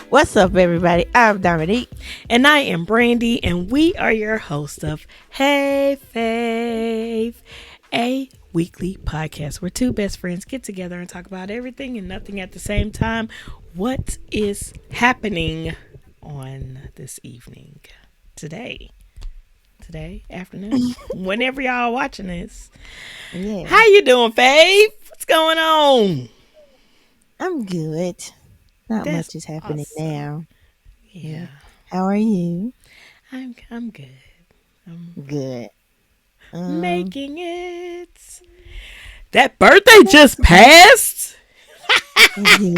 What's up, everybody? I'm Dominique. And I am Brandy, and we are your host of Hey Fave, a weekly podcast where two best friends get together and talk about everything and nothing at the same time. What is happening on this evening? Today, afternoon, whenever y'all watching this. Yeah, How you doing, Fave? What's going on? I'm good. Not That's much is happening awesome. now. Yeah, Yeah. How are you? I'm good. I'm Good. Um, making it. That birthday just passed. it did.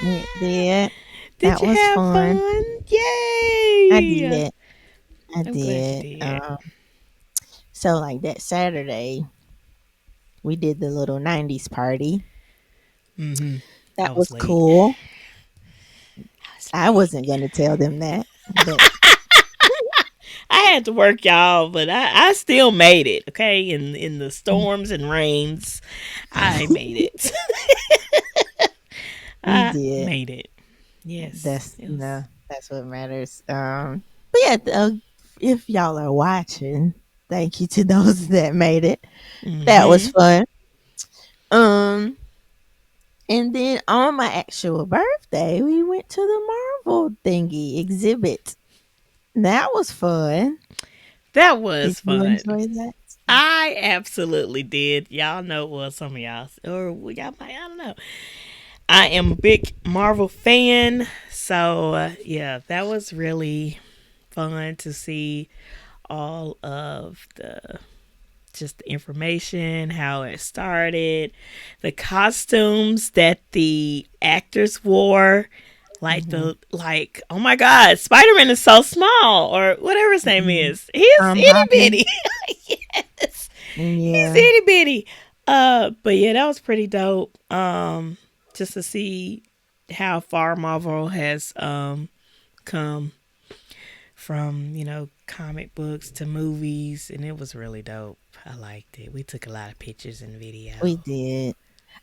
It did. Did That you was have fun. fun? I Yay! did. I I'm glad you did. did. So like that Saturday, we did the little '90s party. Mm-hmm. I That was was late. cool. I was I late. wasn't gonna tell them that, but I had to work, y'all, but I still made it. Okay, in the storms and rains, I made it. we I did. made it. Yes, That's it was. that's what matters. But yeah, if y'all are watching, thank you to those that made it. That was Mm-hmm. fun. Um, and then on my actual birthday, we went to the Marvel thingy exhibit. That was fun. That Did was you fun. enjoy that? I absolutely did. Y'all know what some of y'all, or y'all might, I don't know. I am a big Marvel fan, so yeah, that was really fun to see all of the just the information, how it started, the costumes that the actors wore. Hmm. Oh my god, Spider Man is so small, or whatever his name Hmm. is. He is itty Holland. bitty. Yes, he's Yeah, itty bitty. But yeah, that was pretty dope. Just to see how far Marvel has come from, comic books to movies, and it was really dope. I liked it. We took a lot of pictures and video. we did.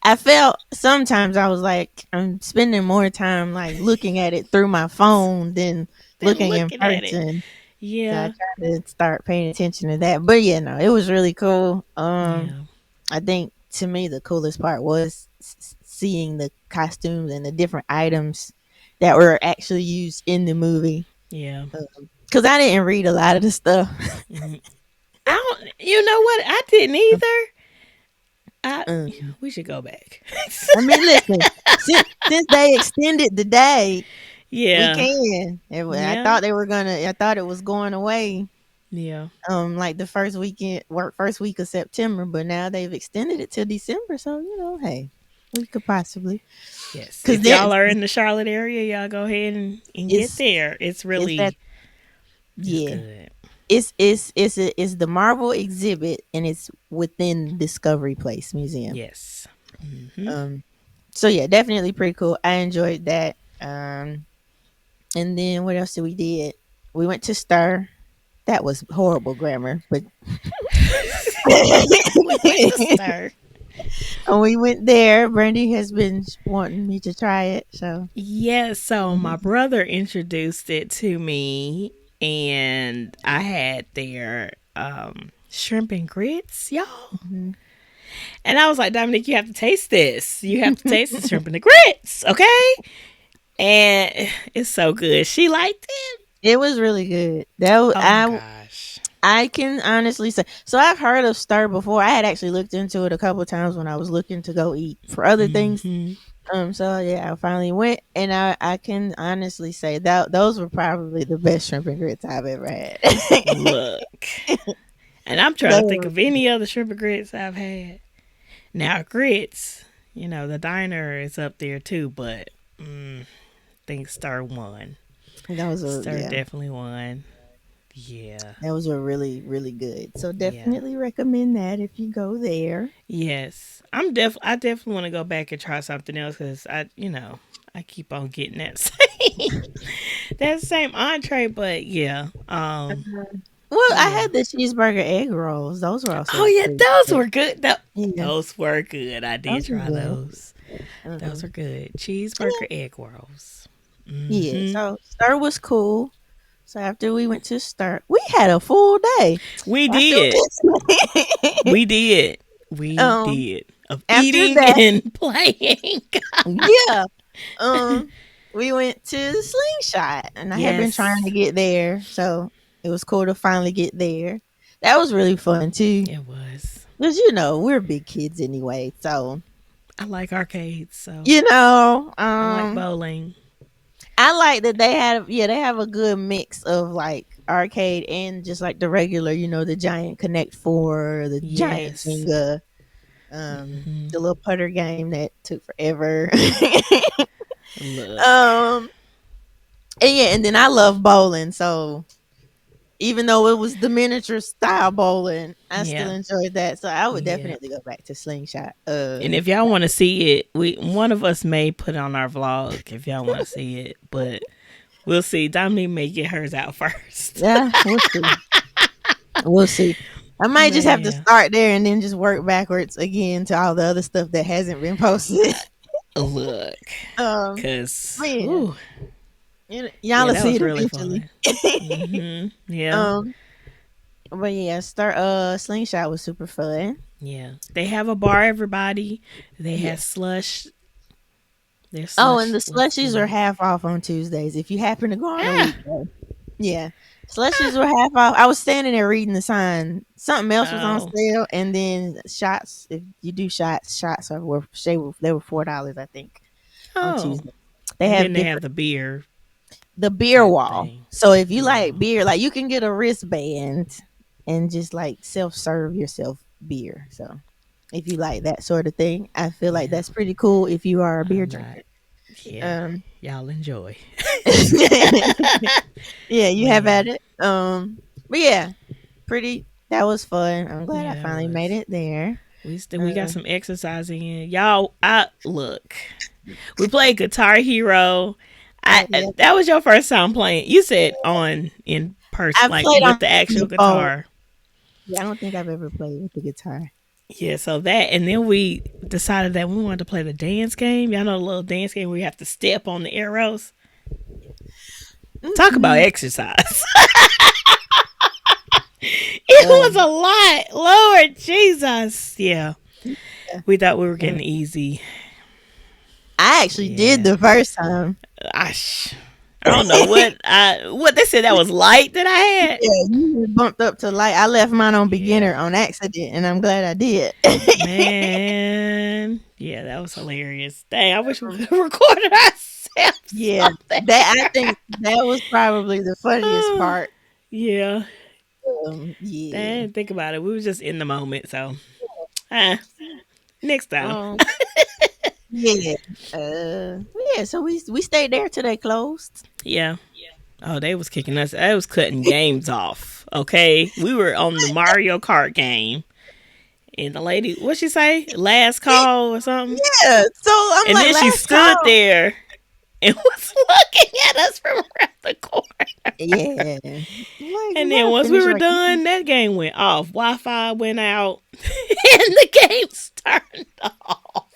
I felt sometimes I was like I'm spending more time like looking at it through my phone than Then looking in looking at it. person. So I Yeah. tried to start paying attention to that. But yeah, no, it was really cool. Yeah. I think to me the coolest part was seeing the costumes and the different items that were actually used in the movie. Yeah. Because I didn't read a lot of the stuff. Hmm. I don't, you know what? I didn't either. I um, We should go back. I mean, listen, since they extended the day, we Yeah. can. I Yeah. thought they were gonna. I thought it was going away. Yeah. Like the first week of September, but now they've extended it till December. So hey, we could possibly Yes. because If then y'all are in the Charlotte area, y'all go ahead and get it's there. It's it's that really it's yeah. good. It's the Marvel exhibit and it's within Discovery Place Museum. Yes. Hmm. Um, so yeah, definitely pretty cool. I enjoyed that. And then what else did we did? We went to Stir. That was horrible grammar, but We went to Stir. we went there. Brandy has been wanting me to try it, so Yes, so my mhm. brother introduced it to me, and I had their shrimp and grits, y'all. Mhm. And I was like, Dominic, you have to taste this. You have to taste the shrimp and the grits, okay? And it's so good. She liked it. It was really good. That wa- Oh my gosh. I can honestly say. So I've heard of Stir before. I had actually looked into it a couple of times when I was looking to go eat for other things. Hmm. So yeah, I finally went, and I can honestly say that those were probably the best shrimp and grits I've ever had. Look. And I'm trying They to think were of any other shrimp and grits I've had. Now, grits, the diner is up there too, but I think Star won. those were Star yeah, definitely won. Yeah. those were really really good. So Yeah. definitely recommend that if you go there. Yes. I definitely want to go back and try something else because I keep on getting that same entree, but yeah. Well, I Yeah. had the cheeseburger egg rolls. Those were Oh also yeah, pretty those good. were good. Yeah, Those were good. I did those were try good. those. Those Um, are good. yeah, Cheeseburger egg rolls. yeah. Mm-hmm. So Stir was cool. So after we went to Stir, we had a full day We after did. we We did. We um did. Of after eating that, and playing. yeah. Um, we went to Slingshot, and I had been trying to Yes, get there, so it was cool to finally get there. That was really fun too, it was. because we're big kids anyway. So I like arcades, so you know, I like um, bowling. I like that they have a good mix of like arcade and just like the regular, the giant Connect Four, the giant Yes. Jenga, Hmm. the little putter game that took forever. Look. um, and yeah, and then I love bowling, so even though it was the miniature style bowling, I still Yeah. enjoyed that. So I would Yeah. definitely go back to Slingshot. And if y'all want to see it, we one of us may put it on our vlog if y'all want to see it, but we'll see. Dominique may get hers out first. Yeah, we'll see. We'll see. I might But just have to yeah, start there and then just work backwards again to all the other stuff that hasn't been posted. look, But cause yeah, ooh, y'all yeah, will that see was it really eventually. fun. Yeah, um, but yeah, start Slingshot was super fun. yeah. They have a bar. Everybody. They Yeah. had slush. Their Oh, and slush the was slushies are good. half off on Tuesdays if you happen to go on a Ah, weekday. Yeah. Slushies were half off. I was standing there reading the sign. Something else was on oh, sale, and then shots. If you do shots, they were $4, I think, on oh. Tuesday. They And then have they have different the beer the beer type wall. thing. So if you Beer like wall. beer, like you can get a wristband and just like self serve yourself beer. So if you like that sort of thing, I feel like Yeah, that's pretty cool if you are a beer I'm not. drinker. Yeah, Um, y'all enjoy. yeah, you But have yeah, at it. But yeah, pretty. That was fun. I'm glad I yeah, that finally made was. it there. We got Um, some exercising in. Y'all, I look. We played Guitar Hero. yeah, That was your first time playing. You said on in person, I've like played with on the actual the phone. guitar. Yeah, I don't think I've ever played with the guitar. Yeah, so that, and then we decided that we wanted to play the dance game. Y'all know the little dance game where you have to step on the arrows. Talk about Mm-mm. exercise. It was Um, a lot. Lord Jesus. Yeah. yeah. We thought we were Uh, getting easy. I actually did Yeah. the first time. I, I don't know what they said that was light that I had. Yeah, you had bumped up to light. I left mine on Yeah. beginner on accident, and I'm glad I did. Man. Yeah, that was hilarious. Dang, I wish we could have recorded ourselves Yeah, on that. that I think that was probably the funniest part. Yeah. Yeah. Dang, think about it. We were just in the moment, so ah, next time. Um. Yeah. Yeah. So we stayed there till they closed. Yeah. Oh, they was kicking us. They was cutting games off. Okay, we were on the Mario Kart game, and the lady, what she say? Last call or something? Yeah. So I'm And like, then she last stood call. there and was looking at us from around the corner. Yeah. Like And we then gotta once we finish were our game. done, that game went off. Wi-Fi went out, and the games turned off.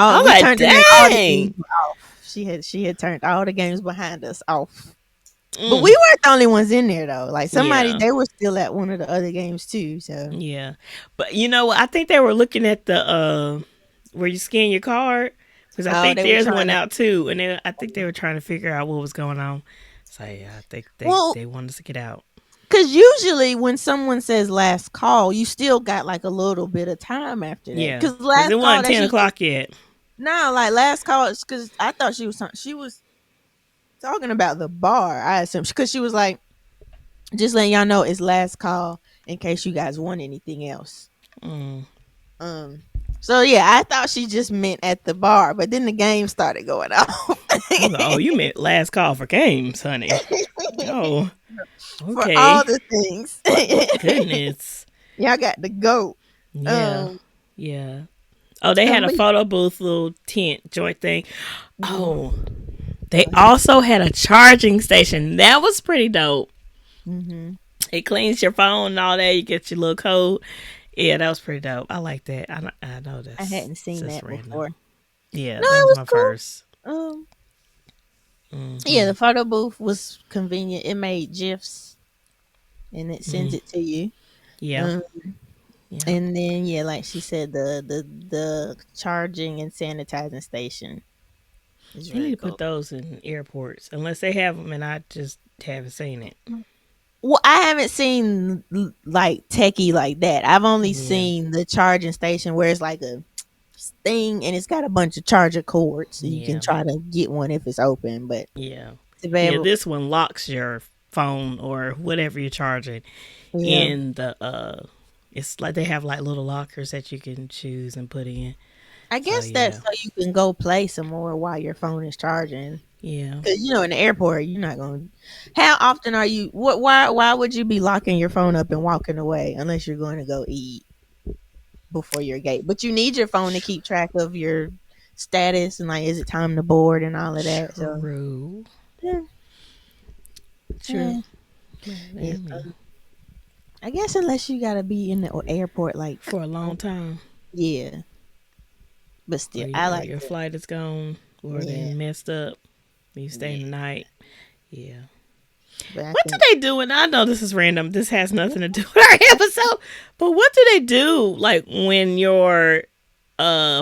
I Oh, was we like, turned it in. All the games dang. were off. She had turned all the games behind us off. But we Mm, weren't the only ones in there though. Like somebody, yeah. they were still at one of the other games too. So Yeah. But you know what? I think they were looking at the where you scan your card because I oh, think they were theirs trying went to. out too, and I think they were trying to figure out what was going on. So yeah, I think Well, they wanted us to get out. because usually when someone says last call, you still got like a little bit of time after that. Yeah, Because because it last call, wasn't that's 10 usually o'clock yet. no, like last call. Because I thought she was talking about the bar. I assume because she was like, just letting y'all know it's last call in case you guys want anything else. Mm. Um. So yeah, I thought she just meant at the bar, but then the game started going off. I was like, oh, you meant last call for games, honey. Oh, For all okay. the things. Goodness. Y'all got to go. Yeah, Um, yeah. Oh, they had a but photo booth little tent joint thing. mhm, Oh, go they ahead. also had a charging station. That was pretty dope. Hmm. It cleans your phone and all that. You get your little code. Yeah, that was pretty dope. I like that. I know I that's hadn't seen just that random. before. Yeah, No, that it was was my cool. first. Um, yeah, Mm-hmm. the photo booth was convenient. It made gifs and it sends Mm. it to you. Yeah. Um, Yeah. and then yeah, like she said, the charging and sanitizing station is They need really to put cool. those in airports, unless they have them, and I just haven't seen it. Well, I haven't seen like techie like that. I've only Yeah. seen the charging station where it's like a thing and it's got a bunch of charger cords, so you can Yeah. try to get one if it's open. But Yeah. to be Yeah. able, This one locks your phone or whatever you're charging yeah, in the it's like they have like little lockers that you can choose and put in. I So guess that's yeah. so you can go play some more while your phone is charging. Yeah. Cause in the airport, you're not going. How often are you? What? Why would you be locking your phone up and walking away unless you're going to go eat before your gate? But you need your phone to keep track of your status and like, is it time to board and all of that. So True. yeah, True. yeah, But, yeah. I mean, I guess unless you gotta be in the airport, like for a long time, yeah, but or still, I or like your to. flight is gone, or they Yeah, messed up, you stay yeah, in the night. Yeah. but I What do think they do? And I know this is random. This has nothing to do with our episode. But what do they do like when your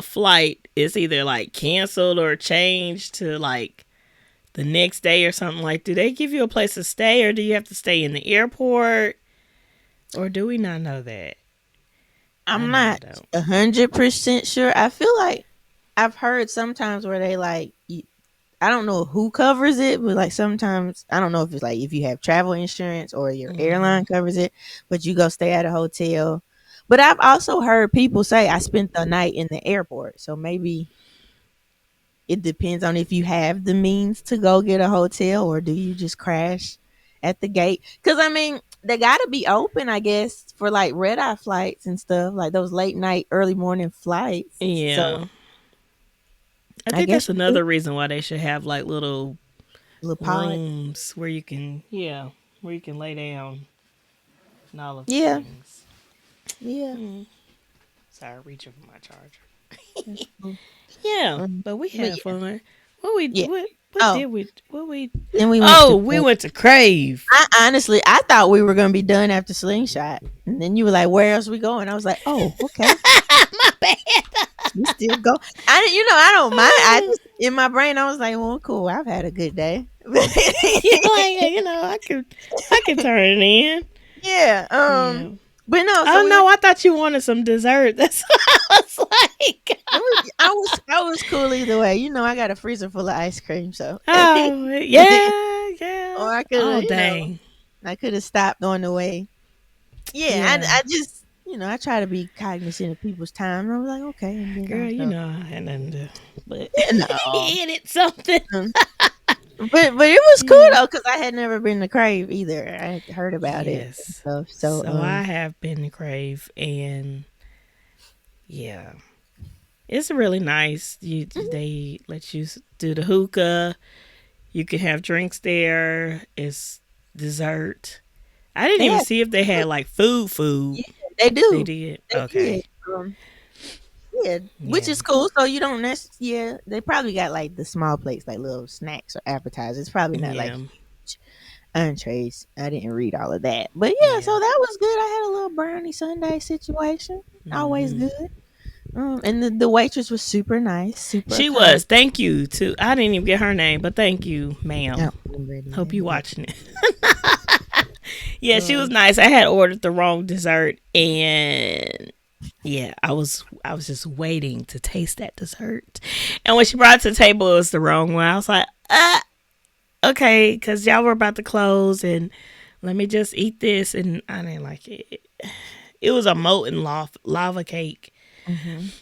flight is either like canceled or changed to like the next day or something? Like, do they give you a place to stay, or do you have to stay in the airport, or do we not know that? I I'm know I not don't. 100% sure. I feel like I've heard sometimes where they like I don't know who covers it, but like sometimes I don't know if it's like if you have travel insurance or your Hmm. airline covers it, but you go stay at a hotel. But I've also heard people say I spent the night in the airport, so maybe it depends on if you have the means to go get a hotel or do you just crash at the gate. Because I mean, they got to be open, I guess, for like red eye flights and stuff, like those late night, early morning flights. So Yeah. I I think guess that's you do another reason why they should have like little little pods. rooms where you can, yeah, where you can lay down and all of the Yeah, things. yeah. Mm. Sorry, reaching for my charger. That's cool. Yeah, but we But had fun. What we yeah. what Oh, did we? then we went Oh, to. we went to Crave. I thought we were gonna be done after Slingshot, and then you were like, "Where else we going?" I was like, "Oh, okay, My bad. we still go." I didn't, I don't mind. I just in my brain, I was like, "Well, cool. I've had a good day." Yeah, like I could turn it in. Yeah. Yeah. But no. So Oh we went. no, I thought you wanted some dessert. That's what I was like. I was cool either way. I got a freezer full of ice cream, so Oh yeah, yeah. or I could Oh have, dang. I could have stopped on the way. Yeah, Yeah. I just, I try to be cognizant of people's time. And I was like, okay, and then Girl, you also, know I had nothing to do. But no, he edit something. um, but it was cool Yeah. though because I had never been to Crave either. I had heard about it and Yes. stuff. So So I have been to Crave, and yeah, it's really nice. mhm, They let you do the hookah. You can have drinks there. It's dessert. I didn't they even have see if they had like food. Food. yeah, they They do. did. They Okay. did. Yeah, which Yeah. is cool. So you don't necessarily, yeah, they probably got like the small plates, like little snacks or appetizers. It's probably not like Yeah. huge entrees. I didn't read all of that, but yeah, so Yeah. that was good. I had a little brownie Sunday situation. Always Hmm. good. And the waitress was super nice, super She accommodating. was. Thank you to. I didn't even get her name, but thank you, I ma'am. don't remember it Hope either, you but watching it. Yeah, she was um, nice. I had ordered the wrong dessert, and yeah, I was just waiting to taste that dessert. And when she brought it to the table, it was the wrong one. I was like, okay, because y'all were about to close, and let me just eat this. And I didn't like it. It was a molten lava cake. mhm.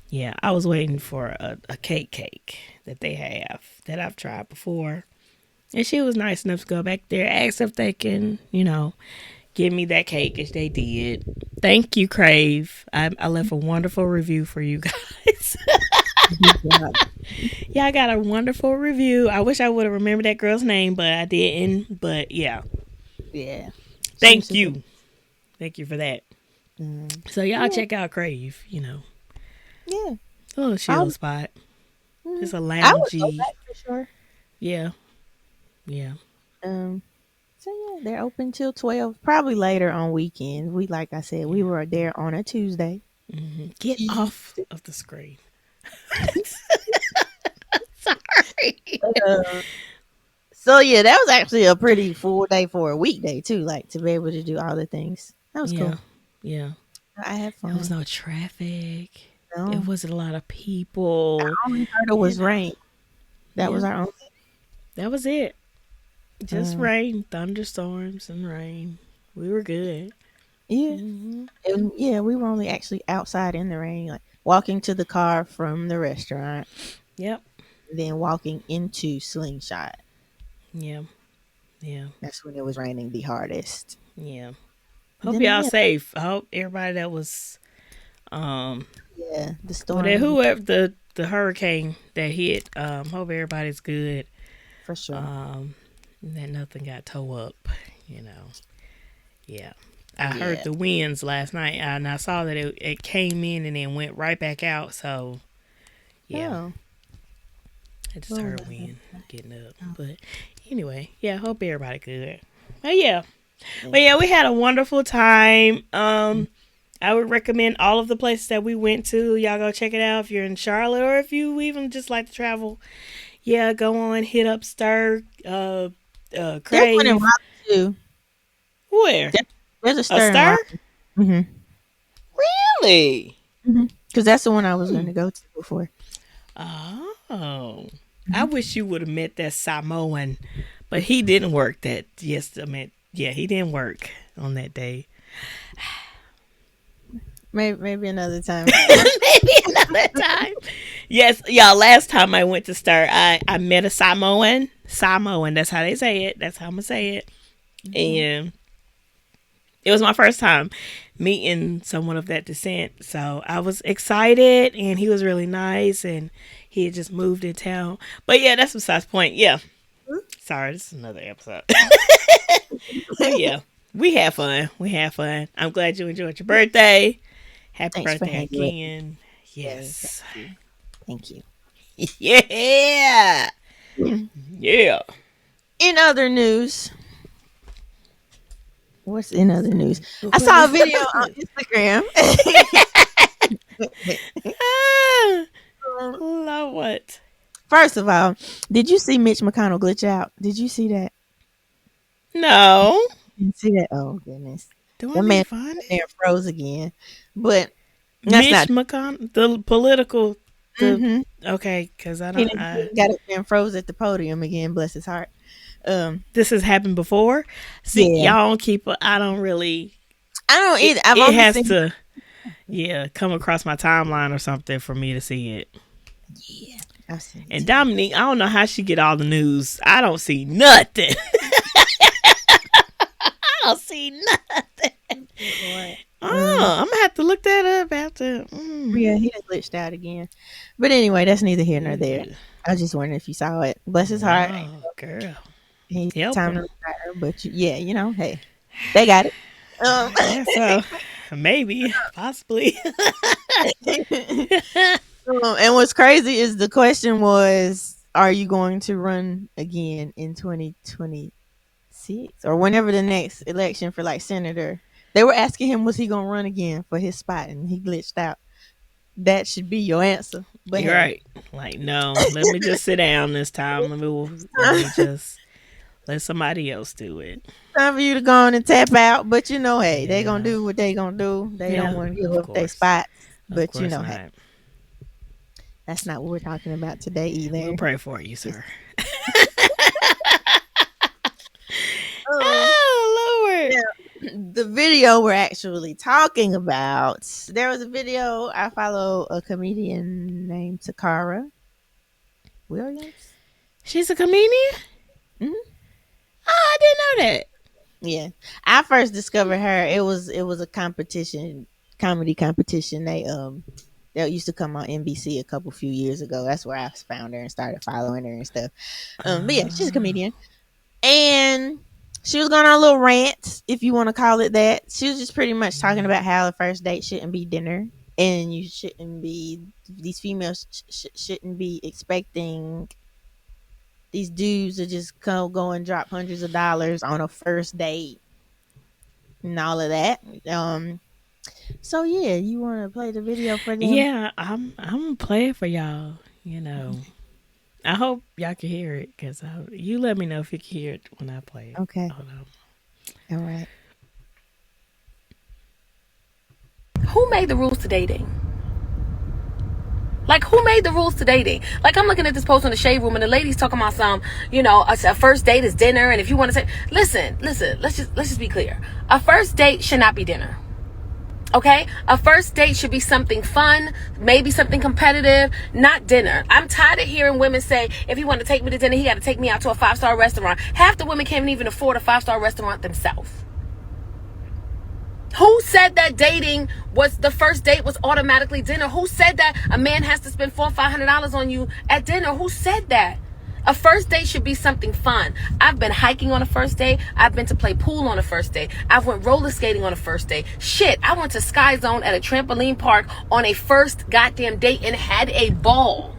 Yeah, I was waiting for a cake that they have that I've tried before. And she was nice enough to go back there, ask if they can, give me that cake, as they did. Thank you, Crave. I left a wonderful review for you guys. Good job. Yeah, I got a wonderful review. I wish I would have remembered that girl's name, but I didn't. But yeah, Yeah, she was thank super. you. Thank you for that. Um, So y'all yeah, check out Crave, yeah. a little chill I'll spot. It's a I would go loungy. back for sure. Yeah, yeah. Um, so yeah, they're open till 12. Probably later on weekends. We like I said, we were there on a Tuesday. Get off Tuesday. of the screen. Sorry. So yeah, that was actually a pretty full day for a weekday too. Like to be able to do all the things. That was Yeah, cool. yeah. I had There was fun. no traffic. It No, wasn't a lot of people. only hurdle You was know. rain. That was Yeah, our only. that was it. Just Uh, rain, thunderstorms, and rain. We were good. yeah, Hmm. and yeah, we were only actually outside in the rain, like walking to the car from the restaurant, Yep. then walking into Slingshot. Yeah. Yeah. That's when it was raining the hardest. Yeah. Hope Then y'all again, safe. I hope everybody that was um yeah, the whatever storm whoever the hurricane that hit, hope everybody's good. for sure. Um that nothing got towed up, you know. Yeah. I heard Yeah. the winds last night and I saw that it came in and then went right back out. So yeah, Oh, I just what was heard I? wind getting up. Oh, But anyway, yeah, hope everybody good. But yeah. But yeah. yeah, we had a wonderful time. I would recommend all of the places that we went to. Y'all go check it out if you're in Charlotte or if you even just like to travel. Yeah, go on, hit up Stir, There's one in Crave. Raleigh too. Where? There's a A stir in Stir? Raleigh. Mm-hmm. Really? Because that's the one I was going Hmm. to go to before. Oh. I Hmm. wish you would have met that Samoan, but he didn't work that. Yes, I mean, yeah, he didn't work on that day. Maybe another time. Maybe another time. Yes, y'all. Last time I went to Stir, I met a Samoan. Samoan. That's how they say it. That's how I'm gonna say it. Mhm. And it was my first time meeting someone of that descent. So I was excited, and he was really nice, and he had just moved in town. But yeah, that's besides the point. Yeah. Sorry, this is another episode. But yeah, we had fun. We had fun. I'm glad you enjoyed your birthday. Happy Thanks for birthday hanging with me. again. Yay, Yes. thank you. Yeah. Yeah. In other news, what's in other news? I What saw a is video on Instagram. ah, love what? First of all, did you see Mitch McConnell glitch out? Did you see that? No. Didn't see that? Oh goodness, Do I that need man to find there it? froze again. But that's Mitch not. McConnell, the political, the Mm-hmm. okay, because I He don't. done he got up there and froze at the podium again. Bless his heart. Um, This has happened before. See, yeah, y'all don't keep. I don't really. I don't It either. I've it only has seen. to, yeah, come across my timeline or something for me to see it. Yeah, I've seen it And too. Dominique, I don't know how she get all the news. I don't see nothing. I don't see nothing. Lord. Oh, I'm gonna have to look that up after. Yeah, he done glitched out again. But anyway, that's neither here nor there. Ugh. I was just wondering if you saw it. Bless his heart. No, girl, He help time her. to retire, but yeah, hey, they got it. I guess so. Maybe, possibly. And what's crazy is the question was, are you going to run again in 2026 or whenever the next election for like senator? They were asking him, was he going to run again for his spot, and he glitched out. That should be your answer. But You're hey, right. Like, no, let me just sit down this time. Let me just let somebody else do it. time for you to go on and tap out. But hey, they gonna Yeah, do what they gonna do. They don't yeah. want to give Of up their course, spots. of But course hey, not. that's not what we're talking about today We'll either. pray for you, sir. Um, Oh Lord. the video we're actually talking about. There was a video. I follow a comedian named Takara Williams. She's a comedian? Hmm. Oh, I didn't know that. Yeah, I first discovered her. It was a competition, comedy competition. They used to come on NBC a couple few years ago. That's where I found her and started following her and stuff. But yeah, she's a Oh. comedian, and she was going on a little rant, if you want to call it that. She was just pretty much talking about how the first date shouldn't be dinner. and you shouldn't be. These females shouldn't be expecting these dudes to just go and drop hundreds of dollars on a first date and all of that. So yeah, you want to play the video for them? Yeah, I'm gonna play it for y'all. You know, I hope y'all can hear it because you let me know if you can hear it when I play it. Okay. Hold on. All right. Who made the rules to dating? Like, who made the rules to dating? Like, I'm looking at this post in the shade room, and the lady's talking about some, a first date is dinner, and if you want to say, listen, let's just be clear. A first date should not be dinner. Okay? A first date should be something fun, maybe something competitive, not dinner. I'm tired of hearing women say, if he want to take me to dinner, he got to take me out to a 5-star restaurant. Half the women can't even afford a 5-star restaurant themselves. Who said that dating was the first date was automatically dinner? Who said that a man has to spend $400-500 on you at dinner? Who said that? A first date should be something fun. I've been hiking on a first date. I've been to play pool on a first date. I've went roller skating on a first date. Shit, I went to Sky Zone at a trampoline park on a first goddamn date and had a ball.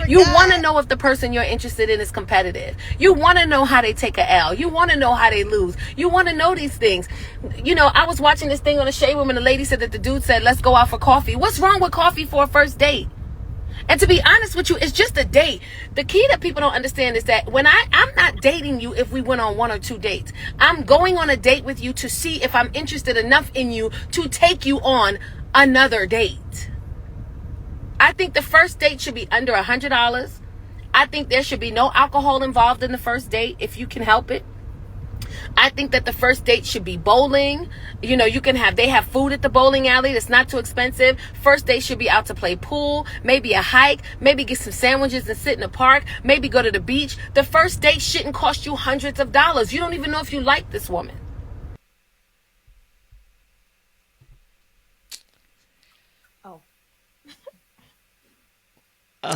You want to know if the person you're interested in is competitive. You want to know how they take a L. You want to know how they lose. You want to know these things. I was watching this thing on the shade room, and the lady said that the dude said, let's go out for coffee. What's wrong with coffee for a first date? And to be honest with you, it's just a date. The key that people don't understand is that when I'm not dating you if we went on 1 or 2 dates. I'm going on a date with you to see if I'm interested enough in you to take you on another date. I think the first date should be under $100. I think there should be no alcohol involved in the first date if you can help it. I think that the first date should be bowling. They have food at the bowling alley that's not too expensive. First date should be out to play pool, maybe a hike, maybe get some sandwiches and sit in the park, maybe go to the beach. The first date shouldn't cost you hundreds of dollars. You don't even know if you like this woman. Oh. My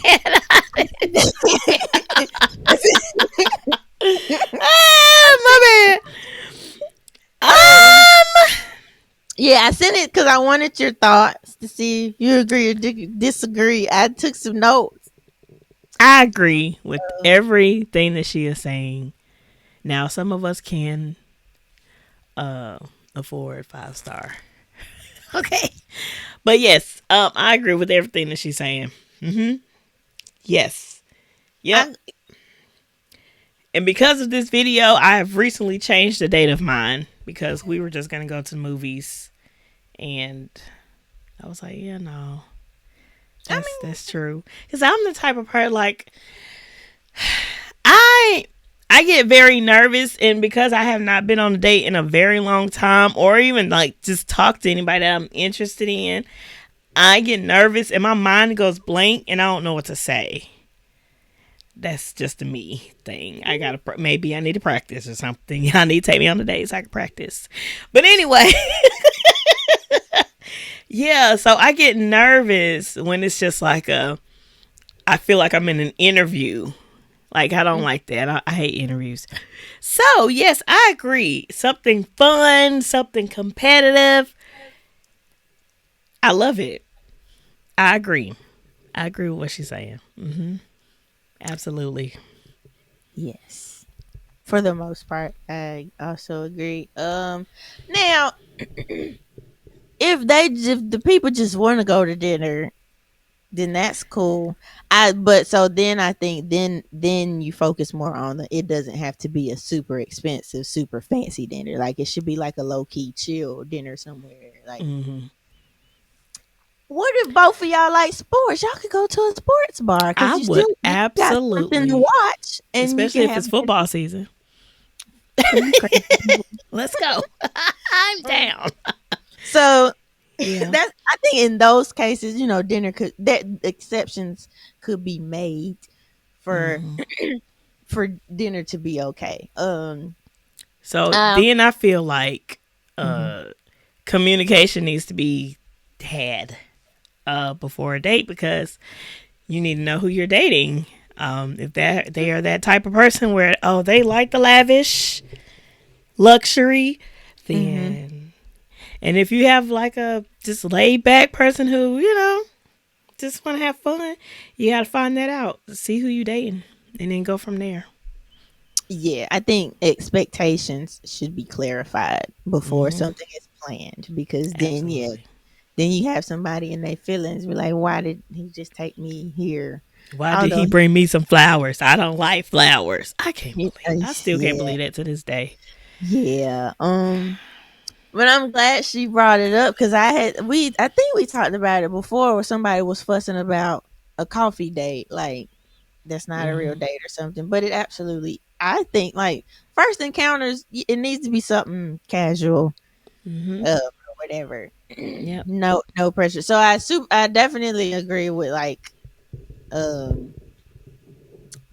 bad. My bad. Yeah, I sent it because I wanted your thoughts to see if you agree or disagree. I took some notes. I agree with everything that she is saying. Now, some of us can afford 5-star. Okay. But yes, I agree with everything that she's saying. Yes. Yep. And because of this video, I have recently changed the date of mine because we were just going to go to the movies. And I was like, yeah, no. That's true. Because I'm the type of person, like, I get very nervous, and because I have not been on a date in a very long time, or even like just talk to anybody that I'm interested in, I get nervous and my mind goes blank and I don't know what to say. That's just a me thing. Maybe I need to practice or something. I need to take me on the date so I can practice. But anyway, yeah. So I get nervous when it's just like I feel like I'm in an interview. Like, I don't like that. I hate interviews. So, yes, I agree. Something fun, something competitive. I love it. I agree. I agree with what she's saying. Absolutely. Yes. For the most part, I also agree. Now, if the people just want to go to dinner, then that's cool. Then I think then you focus more on it doesn't have to be a super expensive, super fancy dinner. Like, it should be like a low key chill dinner somewhere. Like, what if both of y'all like sports? Y'all could go to a sports bar I because would got something to absolutely, watch, and especially you can if have it's football season. Let's go. I'm down. So Yeah. I think in those cases, dinner exceptions could be made for for dinner to be okay. So Um, then I feel like mhm. communication needs to be had before a date, because you need to know who you're dating. If they are that type of person where they like the lavish luxury, then And if you have like a just laid back person who, just want to have fun, you got to find that out. See who you dating and then go from there. Yeah, I think expectations should be clarified before Hmm. something is planned, because then yeah, Absolutely. then you have somebody in their feelings be like, why did he just take me here? Why did Although he bring me some flowers? I don't like flowers. I can't he, believe. I still can't yeah, believe that to this day. yeah. But I'm glad she brought it up, because I think we talked about it before, where somebody was fussing about a coffee date, like that's not a real Hmm. date or something. But it absolutely, I think, like, first encounters, it needs to be something casual, Hmm. or whatever. Yep. No pressure. So I definitely agree with, like, um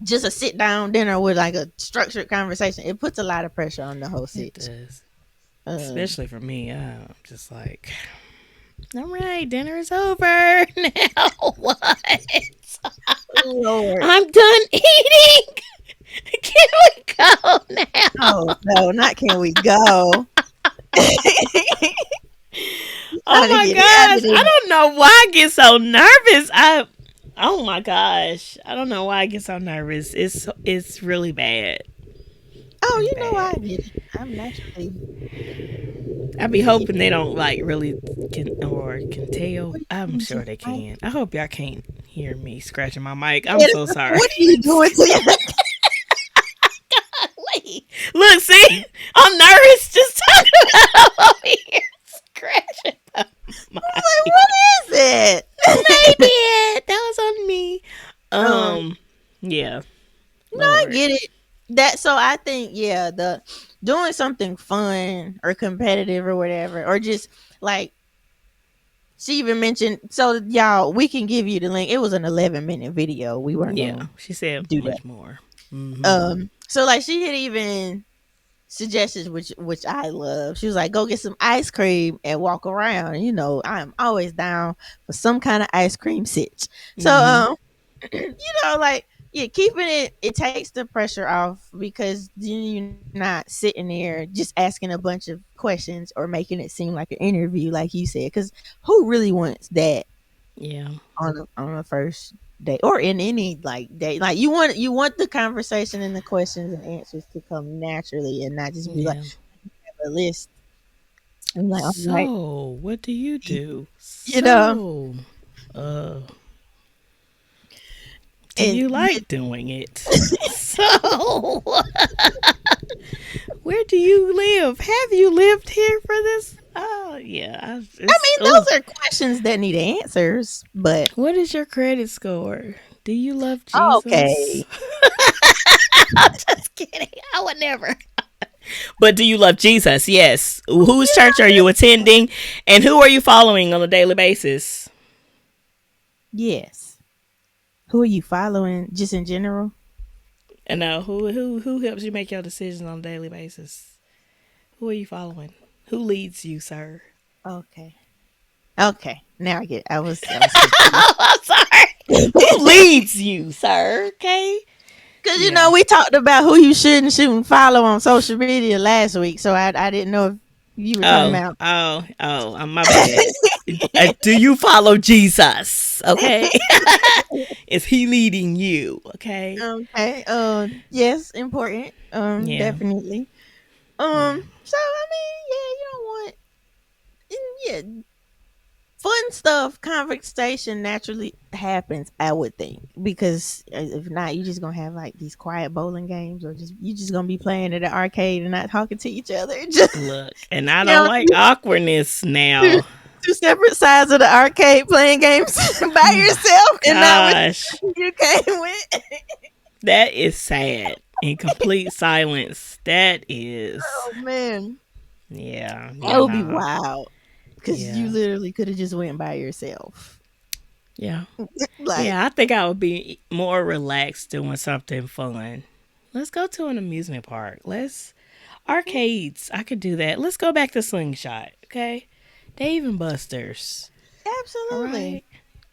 just a sit down dinner with like a structured conversation. It puts a lot of pressure on the whole It sitch. does. Um Especially for me. I'm just like, all right, dinner is over. Now what? Lord. I'm done eating. Can we go now? Oh no, not can we go. Oh Trying to my get it out of gosh. I there. don't know why I get so nervous. Oh my gosh. I don't know why I get so nervous. It's really bad. Oh, It's you know bad. I get it. I'm naturally I be yeah. hoping they don't like really can tell. What are you I'm doing to sure your they mic? can. I hope y'all can't hear me scratching my mic. I'm Yeah, so sorry. what are you doing to your Wait. Look, see? I'm nervous just talking about I'm over here scratching my like, mic. what is it? Maybe it. That was on me. um Yeah. no, I Lord. get it. That so I think, yeah, the doing something fun or competitive or whatever, or just like she even mentioned, so y'all, we can give you the link. It was an 11-minute video. We weren't Yeah. gonna She said do that. much more. Mm-hmm. So like she had even suggestions, which I love. She was like, go get some ice cream and walk around. I'm always down for some kind of ice cream sitch. So Mm-hmm. like, yeah, keeping it takes the pressure off, because then you're not sitting there just asking a bunch of questions or making it seem like an interview, like you said. Because who really wants that Yeah. on a first date, or in any like date? Like, you want the conversation and the questions and answers to come naturally, and not just be like Yeah. a list. I'm like, all right, So, what do you do? you know, So, uh, do and you yeah, like doing it? So, where do you live? Have you lived here for this? Oh, yeah. I It's, mean, oh. those are questions that need answers, but What is your credit score? Do you love Jesus? okay. I'm just kidding. I would never. But do you love Jesus? Yes. Whose church are you attending? And who are you following on a daily basis? Yes. Who are you following, just in general? And who helps you make your decisions on a daily basis? Who are you following? Who leads you, sir? Okay. Okay. Now I get it. I was confused. Oh, I'm sorry. Who leads you, sir? Okay. Cause Yeah. we talked about who you should and shouldn't follow on social media last week, so I didn't know if you were talking Oh, about. oh, oh, my bad. Do you follow Jesus? Okay. Is he leading you? Okay. Okay. Yes, important. Yeah. Definitely. Yeah. So I mean, yeah, you don't want, yeah, fun stuff, conversation naturally happens, I would think, because if not, you just gonna have like these quiet bowling games, or just you just gonna be playing at the arcade and not talking to each other. Just, Look, and I you don't know, like awkwardness two, now. two separate sides of the arcade playing games by yourself and not with Gosh, the you came with. that is sad. In complete silence. That is. Oh man, Yeah. that Yeah. would be Nah. wild, because you Yeah. literally could have just went by yourself. Yeah. Like, Yeah. I think I would be more relaxed doing something fun. Let's go to an amusement park. Let's arcades. I could do that. Let's go back to Slingshot. Okay. Dave and Buster's. All absolutely, right.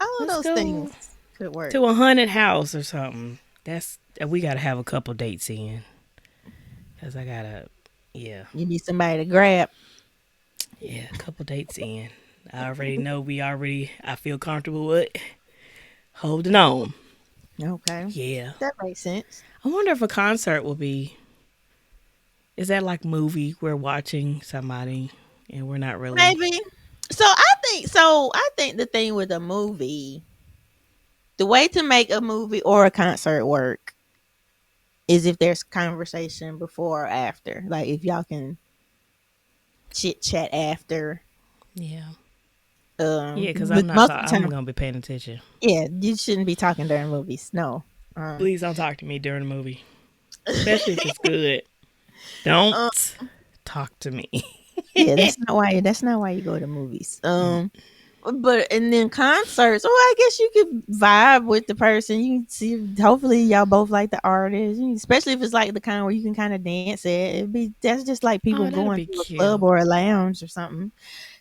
all of Let's those go things could work. to a haunted house or something. That's we gotta have a couple dates in, cause I gotta. Yeah. You need somebody to grab. Yeah, a couple dates in. I already know I feel comfortable with holding on. Okay, Yeah. that makes sense. I wonder if a concert will be, is that like movie? We're watching somebody and we're not really. Maybe. So I think the thing with a movie, the way to make a movie or a concert work is if there's conversation before or after. Like if y'all can chit chat after. Yeah. Yeah, because But most of the I'm time, going to be paying attention. yeah, you shouldn't be talking during movies. No. Um, Please don't talk to me during the movie, especially if it's good. um, Don't talk to me. yeah, that's not why you go to movies. But and then concerts, oh, I guess you could vibe with the person. You can see, hopefully, y'all both like the artist, especially if it's like the kind where you can kind of dance at. That's just like people Oh, that'll going be to a club cute. or a lounge or something.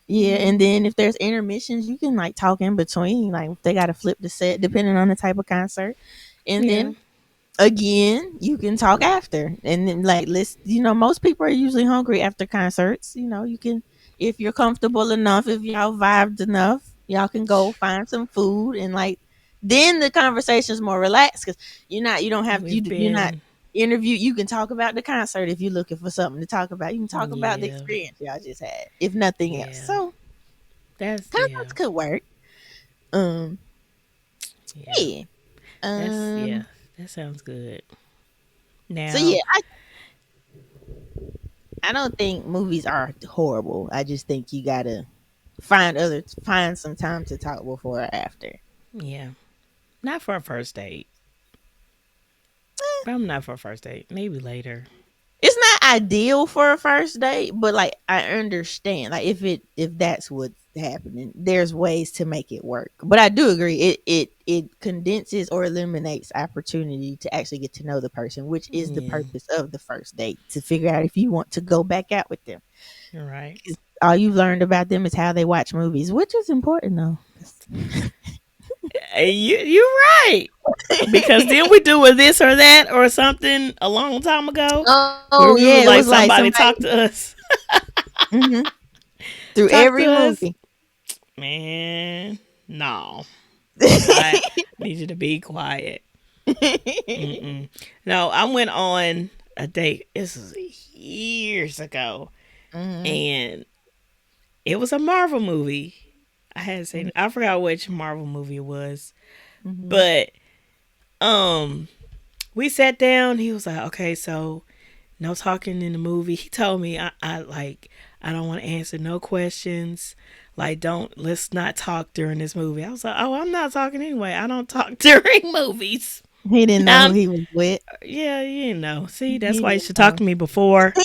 Yeah, and then if there's intermissions, you can like talk in between. Like if they got to flip the set depending on the type of concert, and Yeah. then again, you can talk after. And then like let's most people are usually hungry after concerts. You can, if you're comfortable enough, if y'all vibed enough, y'all can go find some food and like then the conversation's more relaxed because you don't have We've you're not been, interview. You can talk about the concert if you're looking for something to talk about. You can talk about the yeah. experience y'all just had, if nothing else. Yeah. So Yeah. concerts could work. Um Yeah. yeah. Yeah. Um That sounds good. so Now, yeah, I don't think movies are horrible. I just think you gotta find some time to talk before or after. yeah. Not for a first date. Probably not for a first date. Maybe later. It's not ideal for a first date, but like I understand. Like if that's what's happening, there's ways to make it work. But I do agree it condenses or eliminates opportunity to actually get to know the person, which is the Yeah. purpose of the first date, to figure out if you want to go back out with them. You're right. 'Cause all you've learned about them is how they watch movies, which is important though. You're right. Because then we do a this or that or something a long time ago Oh where we yeah, would it like was like somebody somebody talk to us. mhm, through Talk to every us. movie. Man, no. I need you to be quiet. Mm-mm. No, I went on a date. This was years ago. Mhm, And it was a Marvel movie. I had mhm, seen, I forgot which Marvel movie it was. mhm, But um we sat down. He was like, okay, so no talking in the movie. He told me I like I don't want to answer no questions. Like don't let's not talk during this movie. I was like, oh, I'm not talking anyway. I don't talk during movies. He didn't know who Um, he was with. yeah, you know. See, that's He why you didn't should talk know. to me beforehand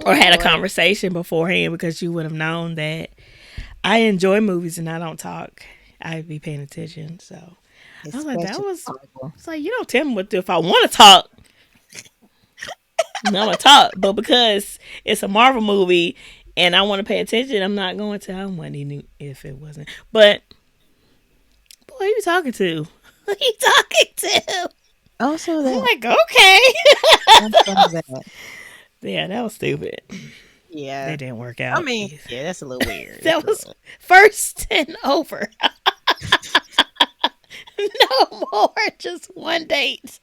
or had a Lord, conversation beforehand because you would have known that I enjoy movies and I don't talk. I'd be paying attention. So I was like, that especially was Marvel. it's like you don't tell me what to, if I want to talk, I'm gonna talk. But because it's a Marvel movie and I want to pay attention, I'm not going to. I wasn't even if it wasn't. But boy, who you talking to? Who you talking to? Also, I'm that like, okay. also that. Yeah, that was stupid. Yeah, That didn't work I out. mean, yeah, that's a little weird. That's That a was little first and over. No more. Just one date.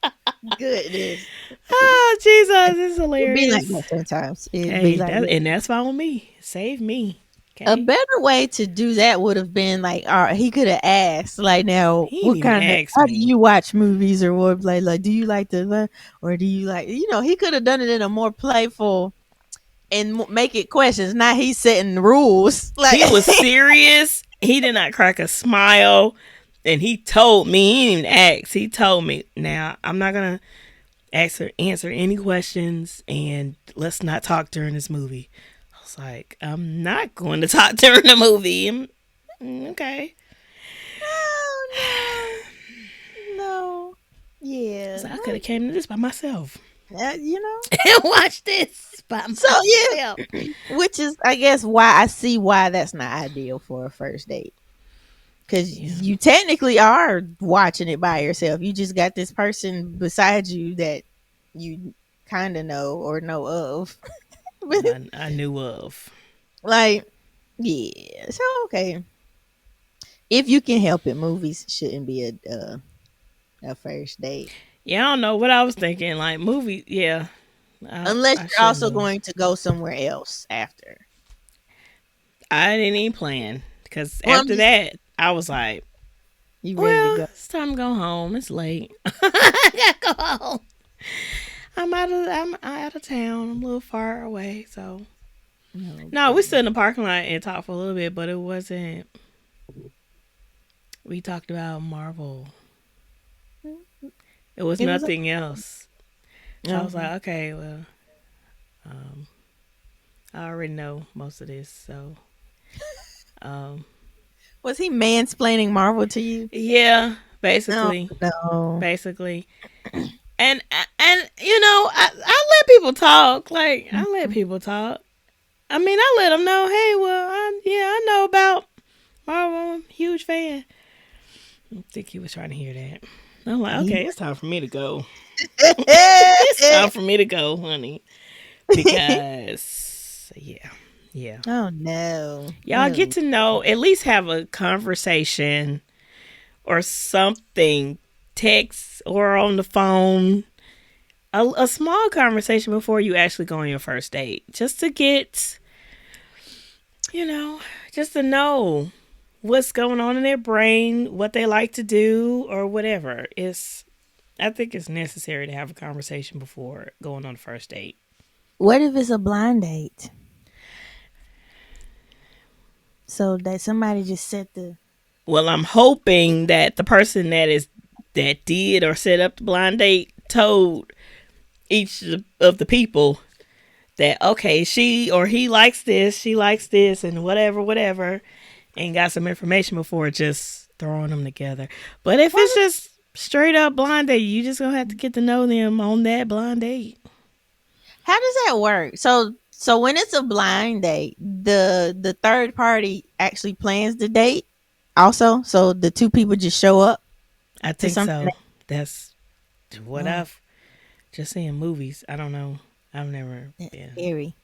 goodness. Oh, Jesus. It's It be like hilarious. that sometimes. It be Hey, like that that. and that's fine with me. Save me. A Okay. better way to do that would have been like, all right, he could have asked, like, now, He didn't what even kind of, ask how do me. you watch movies or what? Like, do you like to learn or do you like, he could have done it in a more playful and make it questions. Now he's setting rules. Like, He was serious. He did not crack a smile. And he told me, he didn't even ask. He told me, now, I'm not going to answer any questions and let's not talk during this movie. I was like, I'm not going to talk during the movie. Okay. oh, no, no. I Yeah. was like, I could have came to this by myself You know? and watched this by So, myself. yeah, which is, I guess, why I see why that's not ideal for a first date. Because Yeah. you technically are watching it by yourself. You just got this person beside you that you kind of know or know of. I knew of. Like, yeah. So okay, if you can help it, movies shouldn't be a first date Yeah, I don't know what I was thinking. Like movie, yeah, unless I you're shouldn't also have. going to go somewhere else after. I didn't even plan because Well, I'm after just that, I was like, you ready to well, go? it's time to go home. It's late. I gotta go home. I'm out of town. I'm a little far away, so no, we Okay. stood in the parking lot and talked for a little bit, but it wasn't. We talked about Marvel. It was It was nothing else. So I was okay. like, okay, well, um, I already know most of this, so um, Was he mansplaining Marvel to you? yeah, No, basically, no. basically, and you know, I let people talk. Like I let people talk. I mean, I let them know, hey, well, I know about Marvel. I'm a huge fan. I think he was trying to hear that. I'm like, He okay, was. it's time for me to go. It's time for me to go, honey. Because yeah. Oh no. Y'all get Oh. to know, at least have a conversation or something, text or on the phone, a small conversation before you actually go on your first date. Just to get, you know, just to know what's going on in their brain, what they like to do, or whatever. I think it's necessary to have a conversation before going on the first date. What if it's a blind date? So that somebody just set the Well, I'm hoping that the person that did or set up the blind date told each of the people that okay, she or he likes this, she likes this, and whatever, and got some information before just throwing them together. But if it's why just straight up blind date, you just gonna have to get to know them on that blind date. how does that work? So when it's a blind date, the third party actually plans the date also. So the two people just show up I to think something. so. That's what Oh, I've just seen in movies. I don't know. I've never that's been. scary.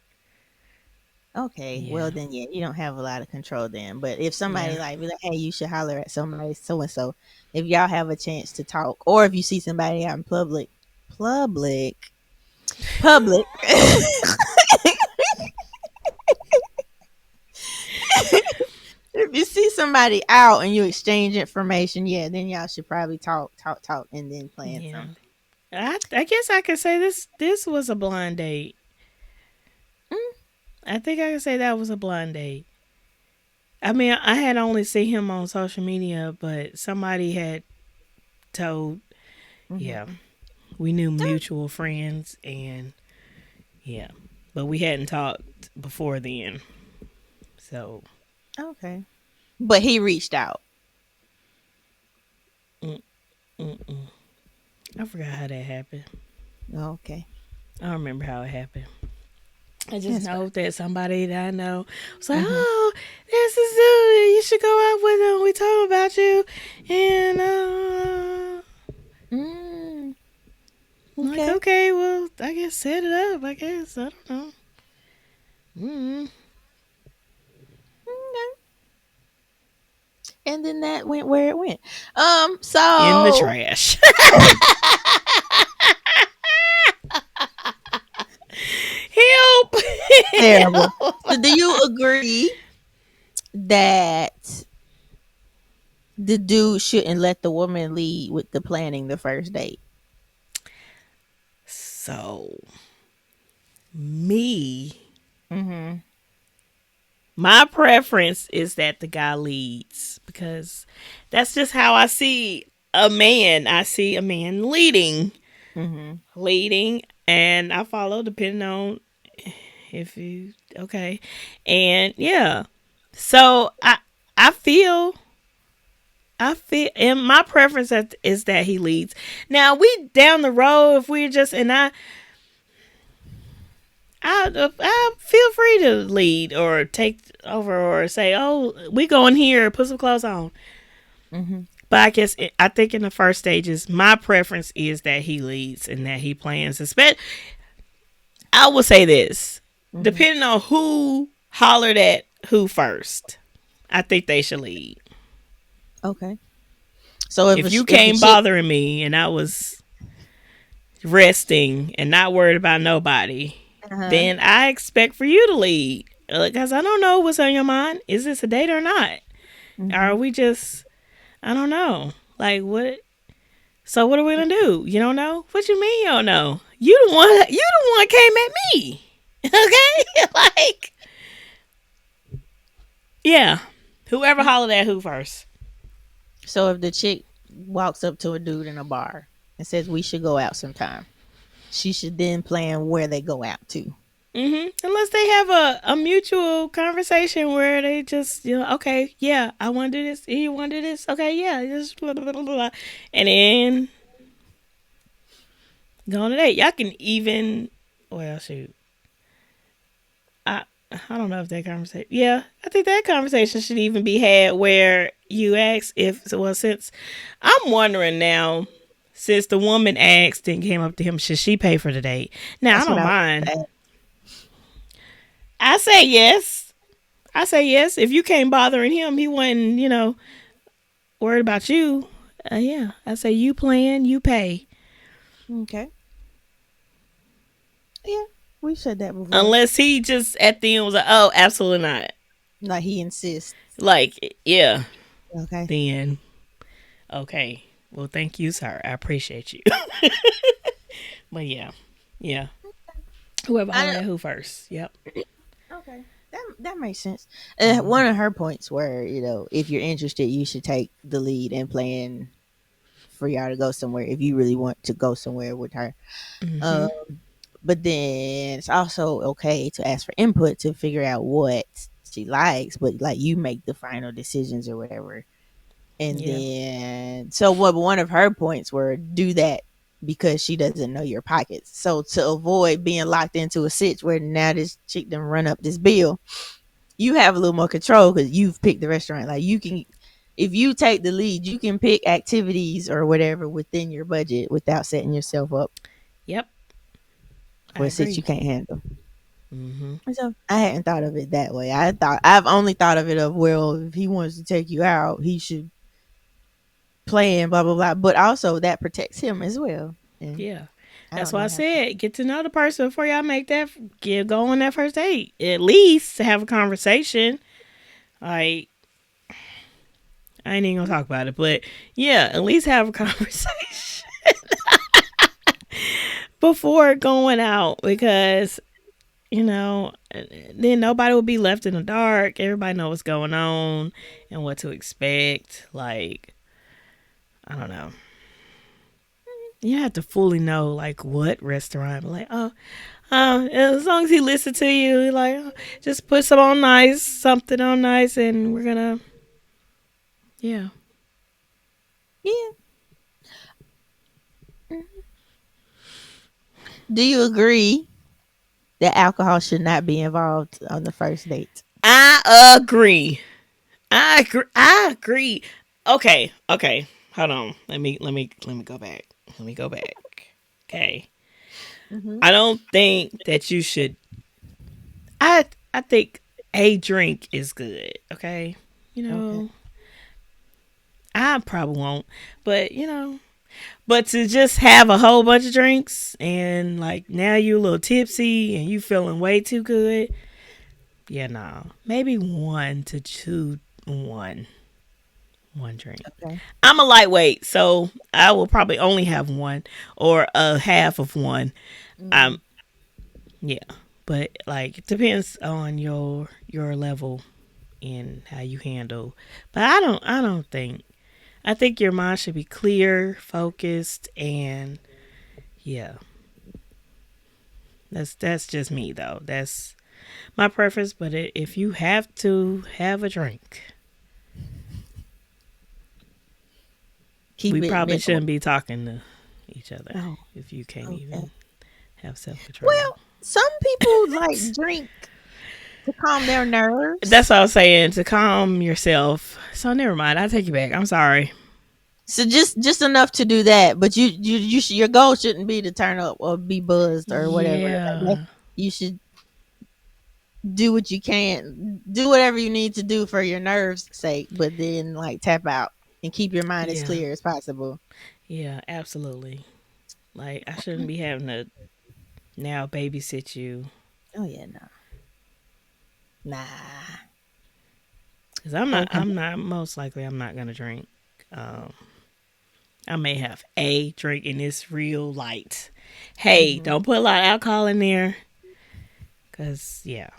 Okay, well Yeah, then yeah, you don't have a lot of control then. But if somebody yeah. like be like, hey, you should holler at somebody so and so, if y'all have a chance to talk, or if you see somebody out in public, public, if you see somebody out and you exchange information, yeah, then y'all should probably talk, and then plan Yeah. something. I guess I could say this was a blind date. Mm, I think I could say that was a blind date. I mean, I had only seen him on social media, but somebody had told, yeah, mhm. we knew mutual friends, and yeah, but we hadn't talked before then. So, Okay, but he reached out. mm, mm-mm. I forgot how that happened. Okay, I don't remember how it happened. I just that's fine. know that somebody that I know was like, Hmm. "Oh, this is dude. You should go out with him. We told about you." And Mm, I'm like, okay. okay, well, I guess set it up. I guess I don't know. Mm. Okay. And then that went where it went. In the So trash. Help! terrible. Help! So do you agree that the dude shouldn't let the woman lead with the planning the first date? So me, Mm-hmm. my preference is that the guy leads because that's just how I see a man. I see a man Mm-hmm. leading, and I follow depending on if you okay, and yeah. So I feel, and my preference is that he leads. Now we down the road if we're just and I feel free to lead or take over or say, oh, we going here, put some clothes on. Mm-hmm. But I think in the first stages, my preference is that he leads and that he plans. I will say this: Hmm. depending on who hollered at who first, I think they should lead. Okay. So If you if a came chick, bothering me and I was resting and not worried about nobody, uh-huh. then I expect for you to lead. Because I don't know what's on your mind. Is this a date or not? Are Hmm. we just, I don't know. Like, what? So, what are we going to do? You don't know? What you mean you don't know? You the one came at me. Okay? Like, yeah. Whoever hollered at who first. So if the chick walks up to a dude in a bar and says we should go out sometime, she should then plan where they go out to. Unless they have a mutual conversation where they just, okay, yeah, I want to do this. You want to do this? Okay, yeah, just blah, blah, blah, blah. And then go on a date. Y'all can even, well, shoot. I, I don't know if that conversation, yeah, I think that conversation should even be had where you ask if, well, since I'm wondering now, since the woman asked and came up to him, should she pay for the date? Now, I That's what don't I was mind. saying. I say yes. I say yes. If you came bothering him, he wasn't, worried about you. Yeah, I say you plan, you pay. Okay. Yeah, we said that before. Unless he just at the end was like, oh, absolutely not. Like he insists. Like, yeah, Okay. then okay. Well, thank you, sir. I appreciate you. But yeah, yeah. Whoever I hollered don't, at who first. Yep. okay. That makes sense. One of her points were, if you're interested, you should take the lead and plan for y'all to go somewhere if you really want to go somewhere with her. Mm-hmm. Um, but then it's also okay to ask for input to figure out what she likes, but like you make the final decisions or whatever. And Yeah. then, so what one of her points were do that because she doesn't know your pockets. So to avoid being locked into a sitch where now this chick done run up this bill, you have a little more control because you've picked the restaurant. Like you can, if you take the lead, you can pick activities or whatever within your budget without setting yourself up Yep. I for a sitch you agree. can't handle. Mm-hmm. So I hadn't thought of it that way. I've only thought of it of, well, if he wants to take you out, he should plan blah blah blah. But also that protects him as well. And Yeah. I That's don't why I know how to. said get to know the person before y'all make that get go on that first date. At least to have a conversation. Like I ain't even gonna talk about it, but yeah, at least have a conversation before going out because then nobody will be left in the dark. Everybody know what's going on and what to expect. Like I don't know. You have to fully know like what restaurant. Like as long as he listens to you, like just put some on nice, something on nice, and we're gonna yeah. Yeah. Do you agree that alcohol should not be involved on the first date? I agree. I agree. I agree. Okay. Okay. Hold on. Let me go back. Let me go back. Okay. Mm-hmm. I don't think that you should. I think a drink is good. Okay. You Okay. know, I probably won't, but but to just have a whole bunch of drinks and like now you a little tipsy and you feeling way too good. Yeah, no. Maybe one to two, one drink. Okay. I'm a lightweight, so I will probably only have one or a half of one. Mm. Um, yeah, but like it depends on your level and how you handle. But I don't think. I think your mind should be clear, focused, and yeah, that's just me though. That's my preference. But if you have to have a drink, Keep we it probably minimal. shouldn't be talking to each other Oh, if you can't okay. even have self control. Well, some people like drink to calm their That's nerves. what I was saying to calm yourself. So never mind. I take you back. I'm sorry. So just enough to do that, but your goal shouldn't be to turn up or be buzzed or whatever. Like Yeah. you should. do what you can, do whatever you need to do for your nerves' sake, but then like tap out and keep your mind as Yeah. clear as possible. Yeah, absolutely. Like I shouldn't be having to now babysit you Oh yeah, no, nah. because I'm not. Okay. I'm not. Most likely, I'm not gonna drink. Um, I may have a drink and it's real light. Hey, Hmm. don't put a lot of alcohol in there, cause yeah,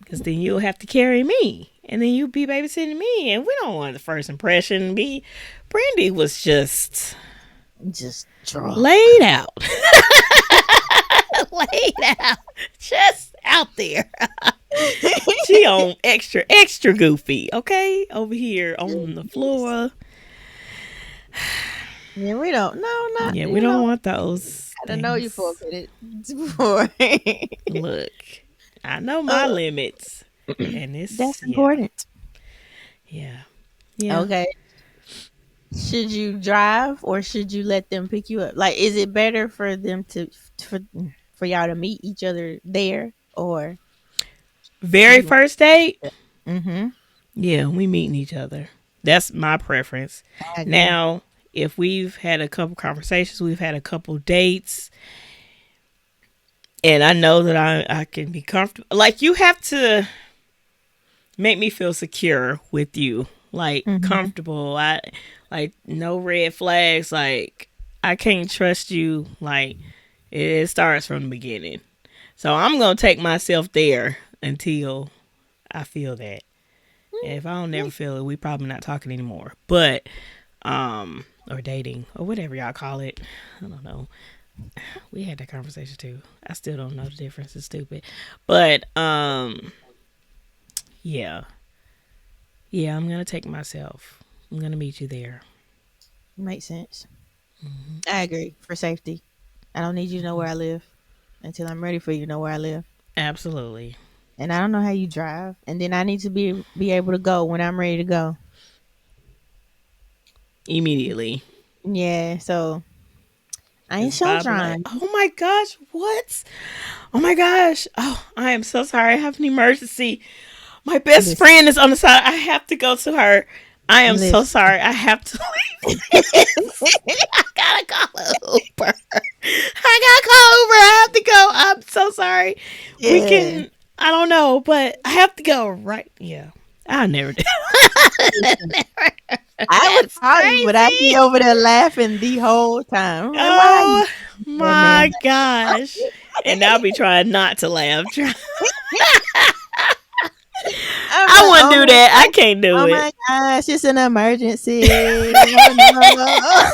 cause then you'll have to carry me, and then you'll be babysitting me, and we don't want the first impression to be. Brandy was just Just drunk. laid out, laid out, just out there. She on extra goofy, okay? Over here on the floor. Yeah, we don't. No, not Yeah, we you don't know. want those I don't know you for things. a minute before. Look, I know my uh, limits. And it's that's yeah. important. Yeah. Yeah. Okay. Should you drive or should you let them pick you up? Like, is it better for them for for y'all to meet each other there, or Very you? first date? Mm-hmm. Yeah, we meeting each other. That's my preference. I agree. Now, if we've had a couple conversations, we've had a couple dates, and I know that I can be comfortable. Like you have to make me feel secure with you, like Mm-hmm. comfortable. I like no red flags. Like I can't trust you. Like it starts from the beginning. So I'm gonna take myself there until I feel that. And if I don't never feel it, we probably not talking anymore. But or dating or whatever y'all call it. I don't know. We had that conversation too. I still don't know the difference. It's stupid. But yeah. Yeah, I'm gonna take myself. I'm gonna meet you there. Makes sense. Hmm. I agree for safety. I don't need you to know where I live until I'm ready for you to know where I live. Absolutely. And I don't know how you drive. And then I need to be able to go when I'm ready to go. Immediately. Yeah. So I ain't Cause show Bob be like, trying. oh my gosh, what? Oh my gosh. Oh, I am so sorry. I have an emergency. My best Listen. friend is on the side. I have to go to her. I am so Listen. sorry. I have to leave this. I gotta call Uber. I gotta call Uber. I have to go. I'm so sorry. We Yeah. can. I don't know, but I have to go. Right? Yeah. I never did. Listen. I would That's call you, but I'd be crazy. over there laughing the whole time. I'm like, why are you Oh that man? my gosh. And I'll be trying not to laugh. I'm I like, wouldn't do that. I can't do oh it. my gosh, it's an emergency. Oh no.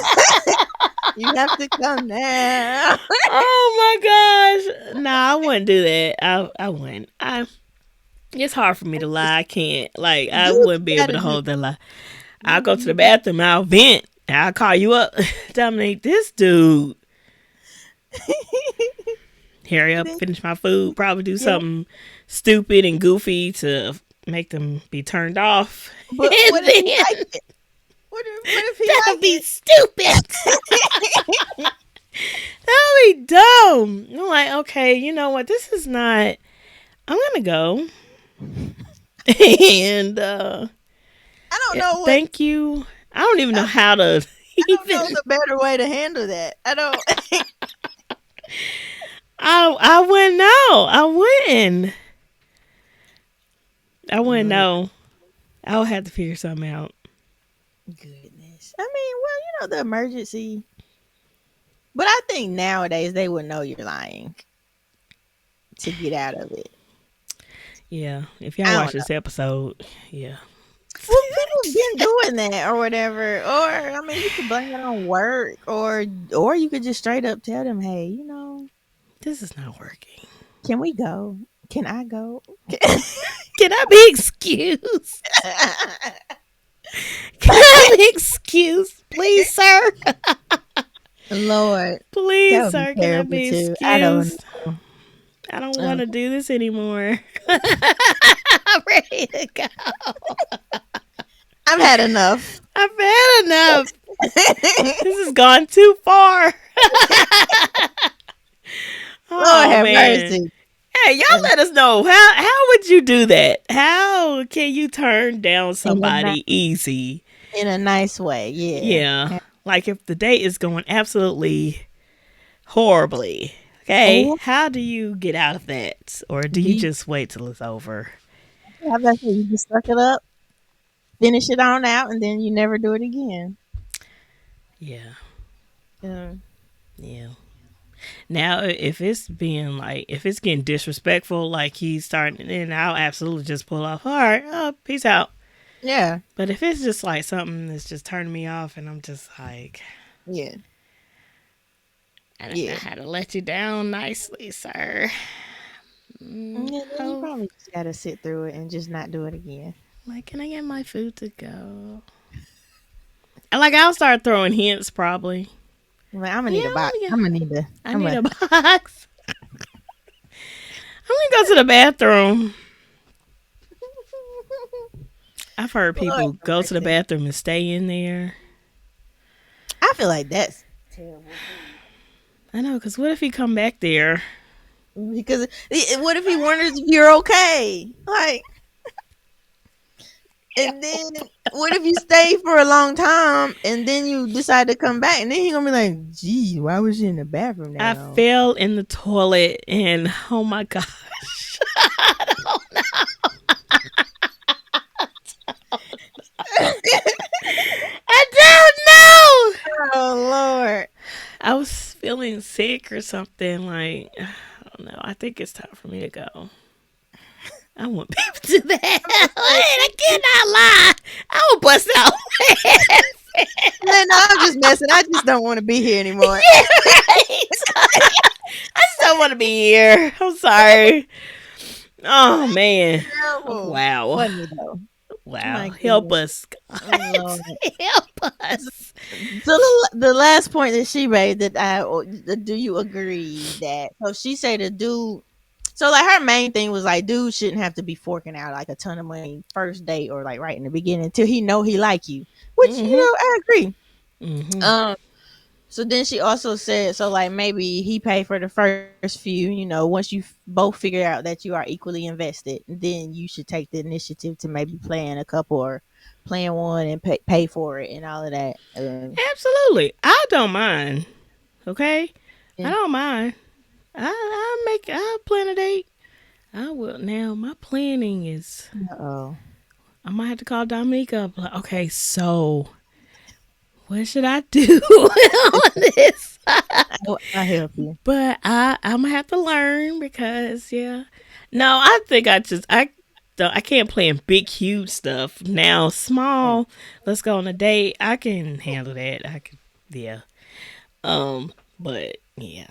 You have to come now. Oh my gosh. Nah, I wouldn't do that. I wouldn't. It's hard for me to lie. I can't. Like Do I what wouldn't be you able gotta to do. hold that lie. I'll Do go what to the you got. bathroom, I'll vent. I'll call you up. Dominique, this dude. Hurry up, Then- finish my food, probably do yeah. something stupid and goofy to make them be turned off. But And what if he then like it? What if he that'll like be it? stupid. That'll be dumb. I'm like, okay, you know what? This is not. I'm gonna go. And I don't yeah, know what thank you. I don't even know I, how to I don't know even. the better way to handle that. I don't. I wouldn't know. I wouldn't Lord know. I would have to figure something out. goodness. I mean, well, the emergency. But I think nowadays they would know you're lying to get out of it. Yeah, if y'all I watch don't know. this episode, yeah. Well, people been doing that or whatever. Or I mean, you could blame it on work, or you could just straight up tell them, hey, This is not working. can we go? Can I go? Can I be excused? Can I be excused, please, sir? Lord, that Please, would be sir, can I terrible be too. I don't excused? know. I don't want Um, to do this anymore. I'm ready to go. I've had enough. I've had enough. This has gone too far. Lord Oh have man. mercy. Hey, y'all in let us know. How would you do that? How can you turn down a ni- somebody easy? in a nice way. Yeah. Yeah. Like if the date is going absolutely horribly. Okay. Or How do you get out of that? Or do do you you just wait till it's over? have that? You just suck it up, finish it on out, and then you never do it again. Yeah. Um, Yeah. Now, if it's being like, if it's getting disrespectful, like he's starting, then I'll absolutely just pull off. All right, peace out. yeah. But if it's just like something that's just turning me off, and I'm just like, Yeah. I don't know Yeah. how to let you down nicely, sir. Yeah, then you Oh, probably just gotta sit through it and just not do it again. like, can I get my food to go? And like, I'll start throwing hints probably. I'm like, I'm gonna need a Yeah, box. yeah. I'm gonna need to. I I'm need gonna. a box. I'm gonna go to the bathroom. I've heard Lord people have go to the mercy. bathroom and stay in there. I feel like that's terrible I know, cause what if he come back there? because what if he wonders if you're okay? Like, and then what if you stay for a long time and then you decide to come back and then he gonna be like, "Gee, why was you in the bathroom that I long?" fell in the toilet and oh my gosh. I don't know. Oh Lord. I was feeling sick or something. Like, I don't know. I think it's time for me to go. I want people to do that. Wait, I cannot lie. I will bust out. Man, no, I'm just messing. I just don't want to be here anymore. Yeah, right. I just don't want to be here. I'm sorry. Oh man. Terrible. Wow. Funny though. Wow. My Help goodness. us, God. Oh Lord. Help us. So the last point that she made that do you agree that so she said the dude so like her main thing was like dude shouldn't have to be forking out like a ton of money first date or like right in the beginning until he know he like you, which Mhm. I agree. Mhm. um so then she also said so like maybe he paid for the first few, once you both figure out that you are equally invested, then you should take the initiative to maybe plan a couple or plan one and pay for it and all of that. Absolutely. I don't mind. Okay. I Yeah. don't mind. I'll plan a date. I will now. My planning is Uh-oh. I might have to call Dominique up. Like, okay, so what should I do on this? I'll help you. But I'm gonna have to learn because yeah. No, I think I can't plan big huge stuff. Now Right. small, let's go on a date. I can handle that. I can yeah. But yeah.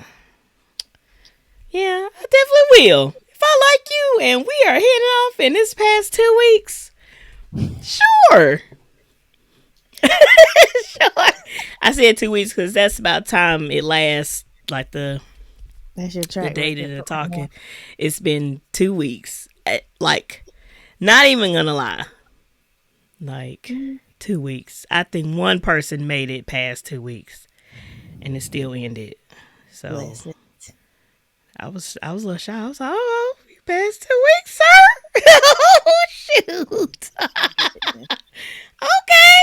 Yeah, I definitely will. If I like you and we are hitting off in this past 2 weeks, sure. Sure. I said 2 weeks because that's about time it lasts. Like That's your the track dating record and the for right now. talking, it's been 2 weeks. Like, not even gonna lie, like Mm, 2 weeks. I think one person made it past 2 weeks, and it still ended. So bless it. I was a little shy. I was like, oh, you passed 2 weeks, sir. Oh shoot. Goodness. Okay.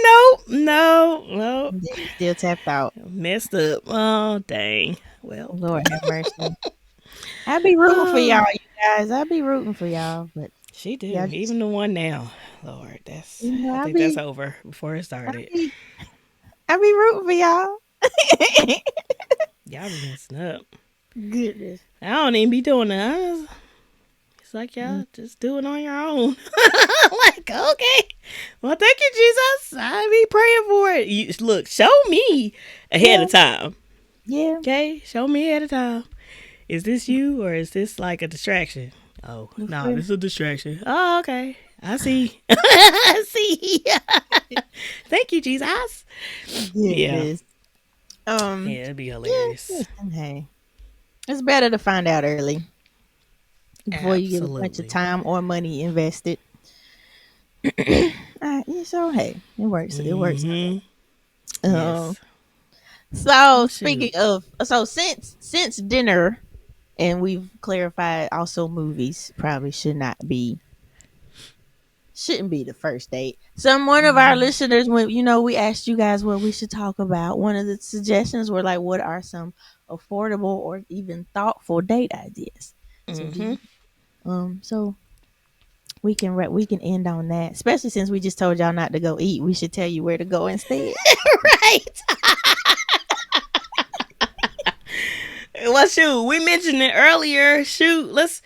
No, no, no. And then you still tapped out. Messed up. Oh, dang. Well, Lord have mercy. I'll be rooting for y'all, oh, you guys. I'll be rooting for y'all. But she do. y'all just, Even the one now. Lord, I I'll think that's be, over before it I'll started. be, I'll be rooting for y'all. Y'all be messing up. Goodness. I don't even be doing that. It's like Mm, y'all just do it on your own. Like, okay. Well, thank you, Jesus. I be praying for it. Look, show me ahead yeah, of time. yeah. Okay? Show me ahead of time. Is this you or is this like a distraction? Oh, no, Okay. this is a distraction. Oh, okay. I see. I see. Thank you, Jesus. Yeah. Goodness. Yeah, it'd be Yeah. hilarious. Listen, hey, it's better to find out early before you get a bunch of Absolutely. time or money invested. Yeah, so hey, it works. It works. Mm-hmm. Um. Yes. So Oh, speaking shoot. of, so since dinner, And we've clarified also movies probably shouldn't be the first date. One of our listeners, when we asked you guys what we should talk about, one of the suggestions were like, what are some affordable or even thoughtful date ideas? So do Mm-hmm. you so we can end on that, especially since we just told y'all not to go eat. We should tell you where to go instead. Right. Well, shoot, we mentioned it earlier. Shoot, let's.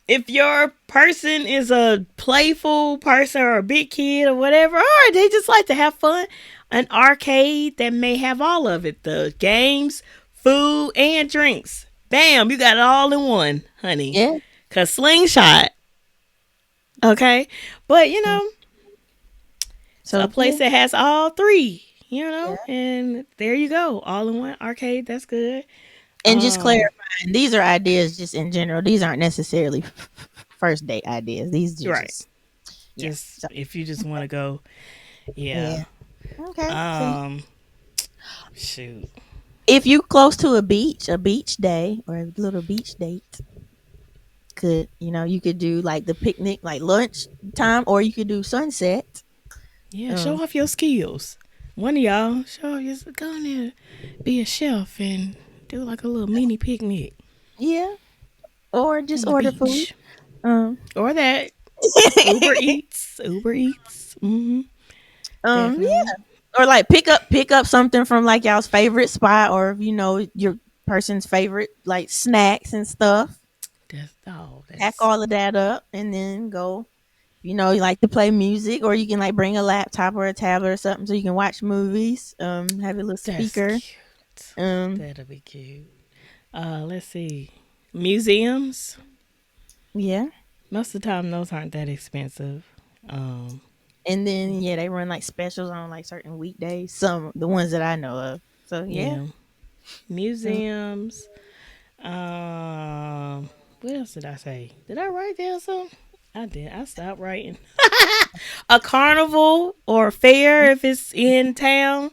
If your person is a playful person or a big kid or whatever, or they just like to have fun, an arcade that may have all of it, the games, food, and drinks. Bam, you got it all in one, honey. Yeah. Cause slingshot, okay? But it's a So place yeah, that has all three, yeah. and there you go. All in one arcade, that's good. And just Um, clarifying, these are ideas just in general. These aren't necessarily first date ideas. These are right. just yeah. Just So if you just want to go, yeah. yeah. Okay. So Um, shoot. if you close to a beach day or a little beach date, you could do like the picnic, like lunch time, or you could do sunset. Yeah, Um, show off your skills. One of y'all, show you go in there, be a chef and do like a little mini picnic yeah, or on just the order food. beach, Um, or that Uber Eats, Uber Eats. yeah, Definitely. or like pick up something from like y'all's favorite spot, or your person's favorite like snacks and stuff. That's oh, Pack that's all of that up and then go. You like to play music, or you can like bring a laptop or a tablet or something so you can watch movies. Have a little that's speaker. cute. Um, That'll be cute. Let's see, museums. yeah. Most of the time, those aren't that expensive. Um, And then yeah, they run like specials on like certain weekdays. Some the ones that I know of. So yeah. yeah, Um, museums. What else did I say? Did I write down some? I did. I stopped writing. A carnival or a fair if it's in town.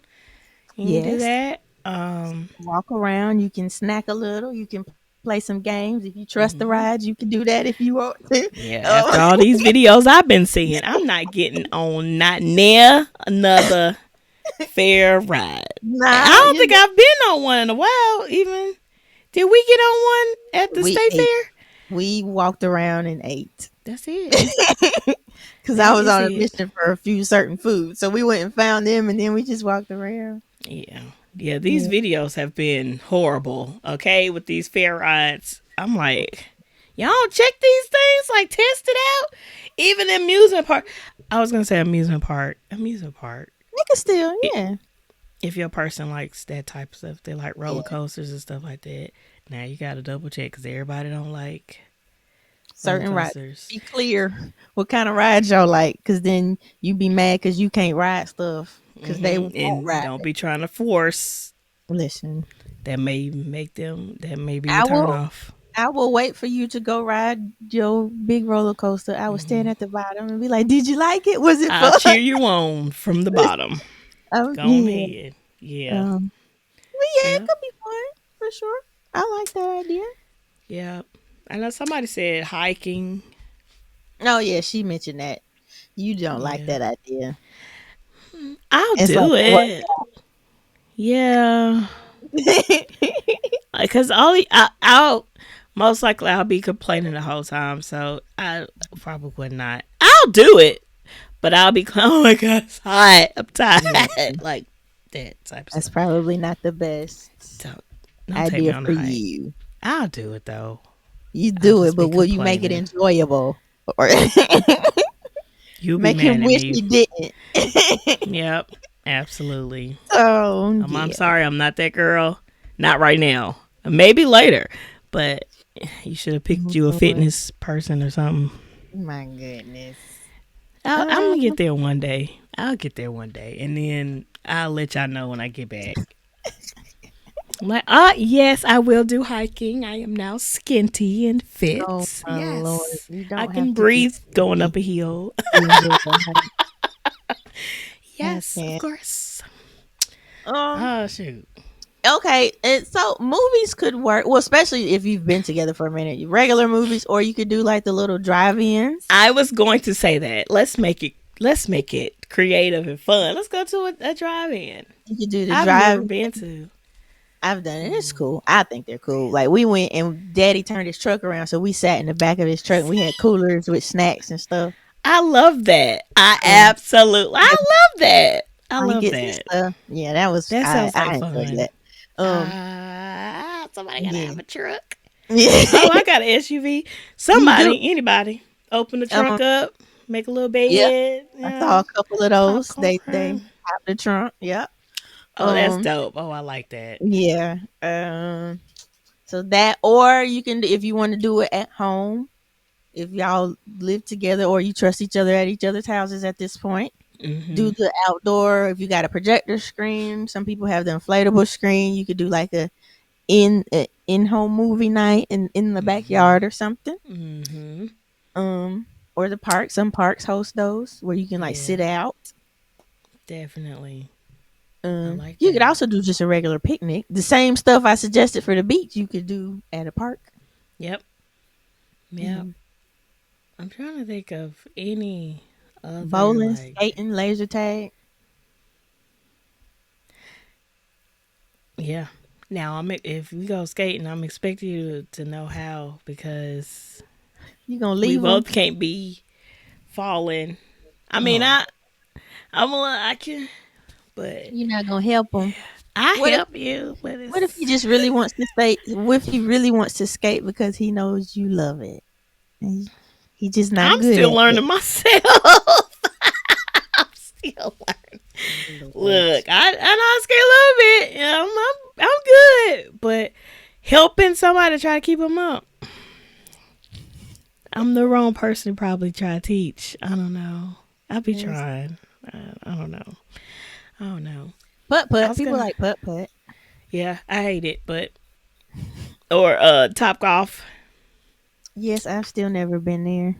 You can do yes. that. Walk around. You can snack a little. You can play some games. If you trust the Mhm. rides, you can do that if you want to. Yeah, after Um, all these videos I've been seeing, I'm not getting on not near another fair ride. I nah, don't think I've been on one in a while. Even did we get on one at the we state ate. fair? We walked around and ate. That's it. Because I That was is on a it. mission for a few certain foods. So we went and found them and then we just walked around. Yeah. Yeah, these Yeah. videos have been horrible, okay, with these fair rides. I'm like, y'all don't check these things, like test it out. Even amusement park. I was gonna say amusement park. Amusement park. You can still, I- yeah. If your person likes that type of stuff, they like roller Yeah. coasters and stuff like that. Now you gotta double check because everybody don't like roller Certain rides. coasters. Be clear what kind of rides y'all like. Because then you be mad because you can't ride stuff. Because they won't And ride don't it. be trying to force. Listen, That may make them. That may be a I turn will. off. I will wait for you to go ride your big roller coaster. I will stand hmm at the bottom and be like, "Did you like it? Was it I'll fun?" cheer you on from the bottom. Go on Yeah. ahead. Yeah. But yeah, it Yeah. could be fun for sure. I like that idea. Yeah. I know somebody said hiking. Oh yeah, she mentioned that. You don't like Yeah. that idea. I'll It's like do what? it. Yeah. Because I'll most likely I'll be complaining the whole time. So I probably would not. I'll do it. But I'll be, oh my God, it's hot. I'm Yeah, tired. Like that type of that's stuff. probably not the best So don't take me idea on for a hike. you. I'll do it though. You I'll do it, just but be will you make it complaining. enjoyable? Or You'll be make him mad at wish me. he didn't? Yep. Absolutely. Oh I'm yeah. sorry, I'm not that girl. Not right now. Maybe later. But you should have picked Oh, you a Lord. fitness person or something. My goodness. I'm Uh, gonna get there one day. I'll get there one day, and then I'll let y'all know when I get back. I'm like, yes, I will do hiking. I am now skinty and oh fit. my Lord. Yes, You I don't can have to be breathe going skinny up a hill. to enjoy the hike. Yes, of Okay. course. Um, Oh shoot. Okay, and so movies could work. Well, especially if you've been together for a minute. Regular movies, or you could do like the little drive-ins. I was going to say that. Let's make it creative and fun. Let's go to a drive-in. You could do the I've drive. never been to. I've done it. It's Mm. cool. I think they're cool. Like we went and Daddy turned his truck around, so we sat in the back of his truck and we had coolers with snacks and stuff, I love that. and I love that. I love blankets and that. stuff. Yeah, that was That I. sounds like I enjoyed fun. that. Um, Somebody gotta yeah, have a truck. Oh, yeah. I got an SUV. You do. Somebody, anybody, open the Um, trunk up, make a little yeah. bed, I saw a couple of those. They popcorn. have the trunk. Yep. Oh, that's Um, dope. Oh, I like that. yeah. So that, or you can, if you want to do it at home, if y'all live together or you trust each other at each other's houses at this point, do Hmm. the outdoor. If you got a projector screen, some people have the inflatable screen. You could do like in home movie night in the Hmm. backyard or something. Hmm. Um, or the park. Some parks host those where you can like Yeah, sit out. definitely. I like You could that. also do just a regular picnic. The same stuff I suggested for the beach, you could do at a park. Yep. Yep. Mhm. I'm trying to think of any other Bowling, like. skating, laser tag. Yeah. Now if we go skating, I'm expecting you to know how because You gonna we leave them? both can't be falling. I mean, Oh, I can, but you're not gonna help them. I What if help you. But what if he it's just really wants to stay? What if he really wants to skate because he knows you love it? And he just not I'm good still at learning it. myself. I'm still learning. Lord. Look, I know I skate a little bit. I'm good, but helping somebody to try to keep them up, I'm the wrong person to probably try to teach. I don't know. I'll be Yes. trying. I don't know. I don't know. Putt I putt. was People gonna. like putt putt. Yeah, I hate it, but or top golf. Yes, I've still never been there.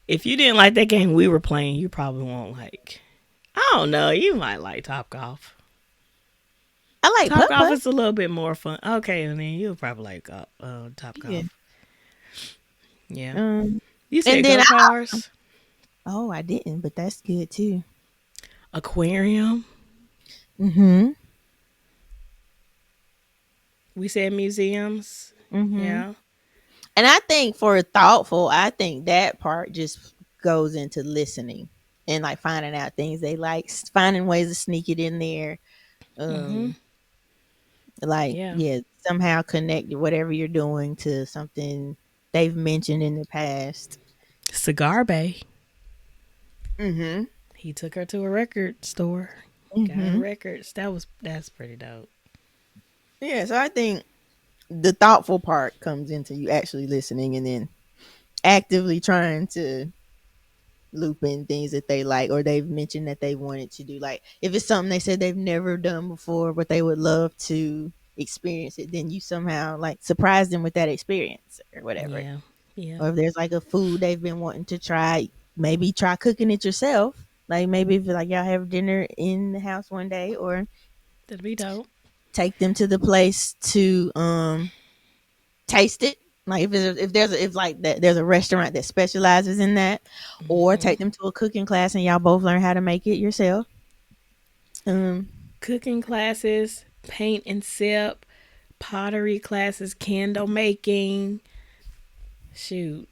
If you didn't like that game we were playing, you probably won't like. I don't know. You might like top golf. I like Top putt golf putt. is a little bit more fun. Okay, and then you'll probably like top Yeah. golf. Yeah. Um, You and said then go cars, I didn't, but that's good too. aquarium. Mm-hmm. We said museums. Mm-hmm. Yeah. And I think for thoughtful, I think that part just goes into listening and like finding out things they like, finding ways to sneak it in there. Mhm. Um, like Yeah. yeah, somehow connect whatever you're doing to something they've mentioned in the past. Cigar Bay. Mm-hmm. He took her to a record store. Got her Mm-hmm. records. That's pretty dope. Yeah, so I think the thoughtful part comes into you actually listening and then actively trying to loop in things that they like or they've mentioned that they wanted to do. Like if it's something they said they've never done before, but they would love to experience it, then you somehow like surprise them with that experience or whatever. Yeah. Yeah. Or if there's like a food they've been wanting to try, maybe try cooking it yourself. Like maybe if like y'all have dinner in the house one day, or That'd be dope. take them to the place to taste it. Like if like that there's a restaurant that specializes in that, or Hmm. take them to a cooking class and y'all both learn how to make it yourself. Um, Cooking classes, paint and sip, pottery classes, candle making. Shoot.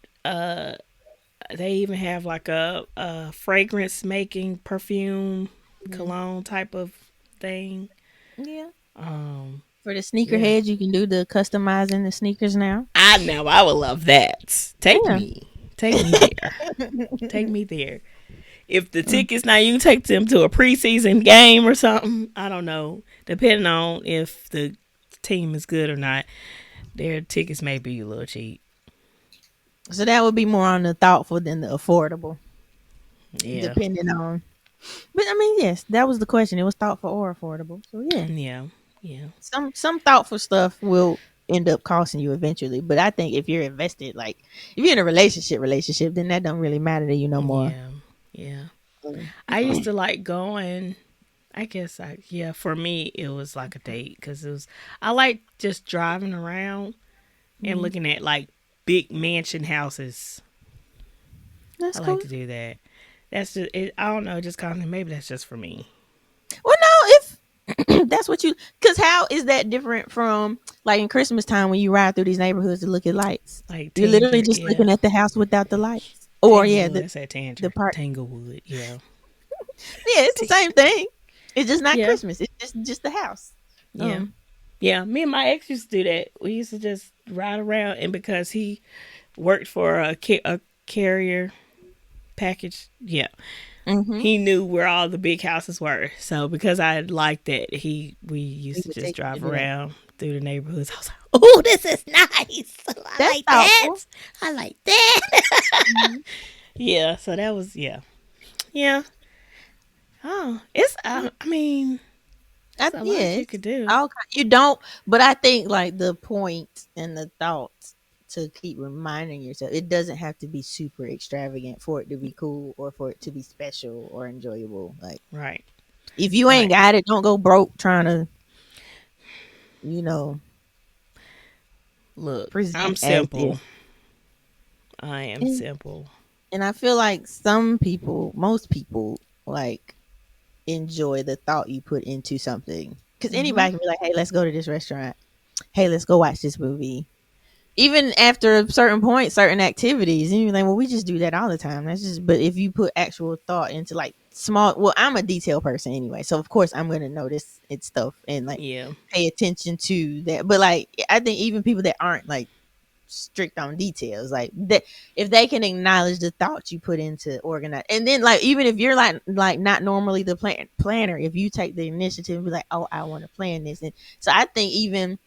They even have like a fragrance making perfume yeah, cologne type of thing. yeah. Um, For the yeah. sneakerheads, you can do the customizing the sneakers now. I know. I would love that. Take Yeah. me. Take me there. Take me there. If the tickets now, you can take them to a preseason game or something. I don't know. Depending on if the team is good or not, their tickets may be a little cheap. So that would be more on the thoughtful than the affordable, Yeah. depending on. But I mean, yes, that was the question. It was thoughtful or affordable. So yeah, Yeah. Yeah. some thoughtful stuff will end up costing you eventually. But I think if you're invested, like if you're in a relationship, then that don't really matter to you no more. Yeah. Yeah. Mm. I used to like going. I guess yeah, for me it was like a date because it was I like just driving around and Mhm. looking at like big mansion houses. I That's like cool. to do that. That's just it, I don't know, just kind of maybe that's just for me. Well, no, if that's what you, because how is that different from like in Christmas time when you ride through these neighborhoods to look at lights? Like You're literally Tanger, just looking yeah, at the house without the lights, or yeah, Tanglewood. That's at the Tanger, part. Tanglewood. Yeah, Yeah, it's the same thing. It's just not yeah, Christmas. It's just the house. yeah, Um, yeah. Me and my ex used to do that. We used to just ride around, and because he worked for a carrier package, yeah, mm-hmm. he knew where all the big houses were. So because I liked that, we We used to would just take you to drive do that. around through the neighborhoods. I was like, "Oh, this is nice. I That's like that. thoughtful. I like that." Mhm. Yeah. So that was yeah, yeah. Oh, it's I mean, it's a lot Yeah, you could it's do. all kind. You don't, but I think like the point and the thought to keep reminding yourself, it doesn't have to be super extravagant for it to be cool or for it to be special or enjoyable. Like Right. if you ain't Right. got it, don't go broke trying to, you know, Look, I'm present as if. simple. I am And, simple. and I feel like some people, most people, like enjoy the thought you put into something. Because Mhm. anybody can be like, "Hey, let's go to this restaurant. Hey, let's go watch this movie." Even after a certain point, certain activities, and you're like, well, we just do that all the time. That's just, but if you put actual thought into like small, well, I'm a detail person anyway, so of course I'm gonna notice it's stuff and like Yeah. pay attention to that. But like, I think even people that aren't like strict on details, like that, if they can acknowledge the thoughts you put into organize, and then like even if you're like not normally the planner, if you take the initiative and be like, oh, I want to plan this, and so I think even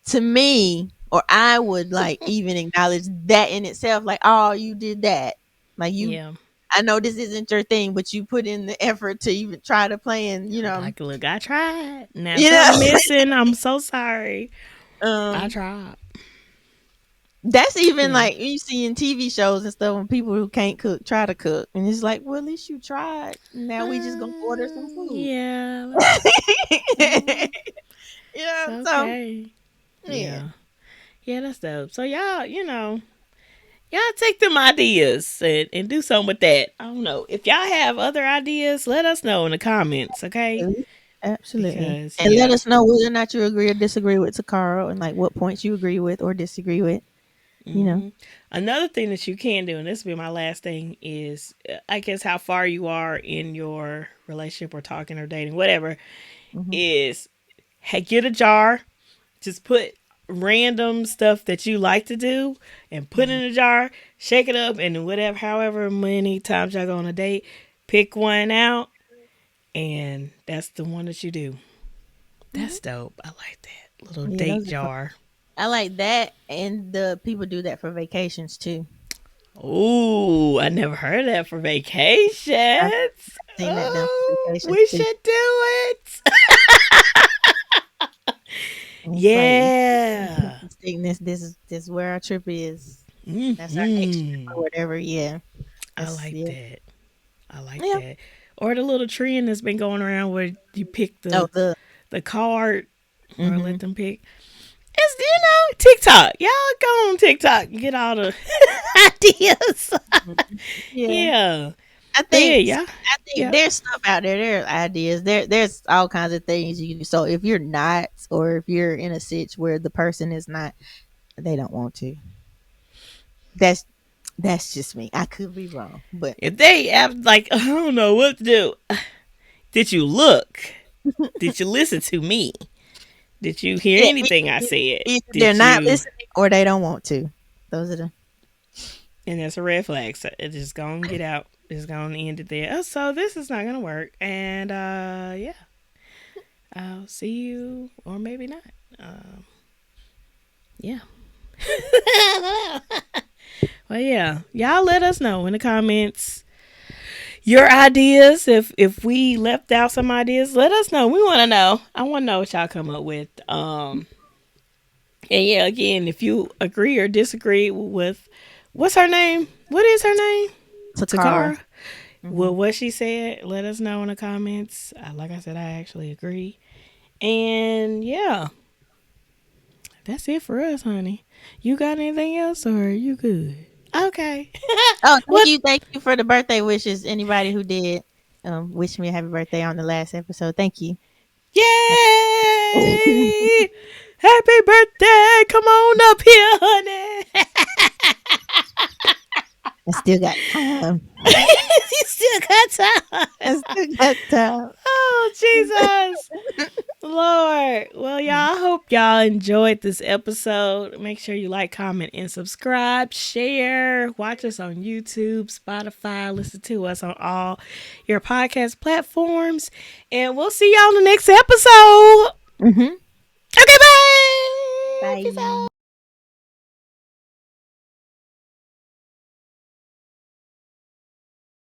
to me, or I would like even acknowledge that in itself, like, oh, you did that. Like you, Yeah. I know this isn't your thing, but you put in the effort to even try to plan, Like, look, I tried. Now you know, something missing. I'm so sorry. I um, tried. that's even Yeah. like you see in TV shows and stuff when people who can't cook try to cook, and it's like, well, at least you tried. Now we just gonna order some food. Yeah. Mm, it's So okay. yeah. Yeah. Yeah, that's dope. So y'all, y'all take them ideas and do something with that. I don't know. If y'all have other ideas, let us know in the comments, okay? Absolutely. Absolutely. Because And let yeah. us know whether or not you agree or disagree with Takara and like what points you agree with or disagree with, you know. hmm Another thing that you can do, and this will be my last thing, is I guess how far you are in your relationship or talking or dating, whatever, Hmm. is hey, get a jar, just put random stuff that you like to do and put Hmm. in a jar, shake it up, and whatever, however many times y'all go on a date, pick one out, and that's the one that you do. Hmm. That's dope. I like that little Yeah, date those are fun. jar. I like that, and the people do that for vacations too. Ooh, I never heard of that for I've vacations. seen that done for Oh, vacations we too. should do it. And it's like Yeah. thinking this is where our trip is. That's our next trip Hmm. or whatever. Yeah, I that's like yeah, that. I like yeah. that. Or the little trend that's been going around where you pick Oh, the card or let hmm, them pick. It's TikTok. Y'all go on TikTok and get all the ideas. yeah. Yeah. I But yeah, think yeah. I think Yep. there's stuff out there. There are ideas. There's all kinds of things you can do. So if you're not, or if you're in a sitch where the person is not, they don't want to. That's that's just me. I could be wrong, but If they have like I don't know what to do. Did you look? Did you listen to me? Did you hear yeah, anything I said? either they're Did not you listening or they don't want to. Those are the and that's a red flag. So it just gonna get out. It's gonna end it there. Oh, so this is not gonna work. And yeah. I'll see you or maybe not. Um yeah. Well yeah. Y'all let us know in the comments your ideas. If we left out some ideas, let us know. We wanna know. I wanna know what y'all come up with. And yeah, again, if you agree or disagree with what's her name? What is her name? Takara. Takara. Hmm. Well, what she said, let us know in the comments. Like I said, I actually agree. And yeah, that's it for us, honey. You got anything else or are you good? Okay. Oh, What? thank you for the birthday wishes. Anybody who did wish me a happy birthday on the last episode, thank you. Yay! Happy birthday! Come on up here, honey. I still got time. You still got time. I still got time. Oh, Jesus. Lord. Well, y'all, I hope y'all enjoyed this episode. Make sure you like, comment, and subscribe. Share. Watch us on YouTube, Spotify. Listen to us on all your podcast platforms. And we'll see y'all in the next episode. Hmm. Okay, bye. Peace out. Bye.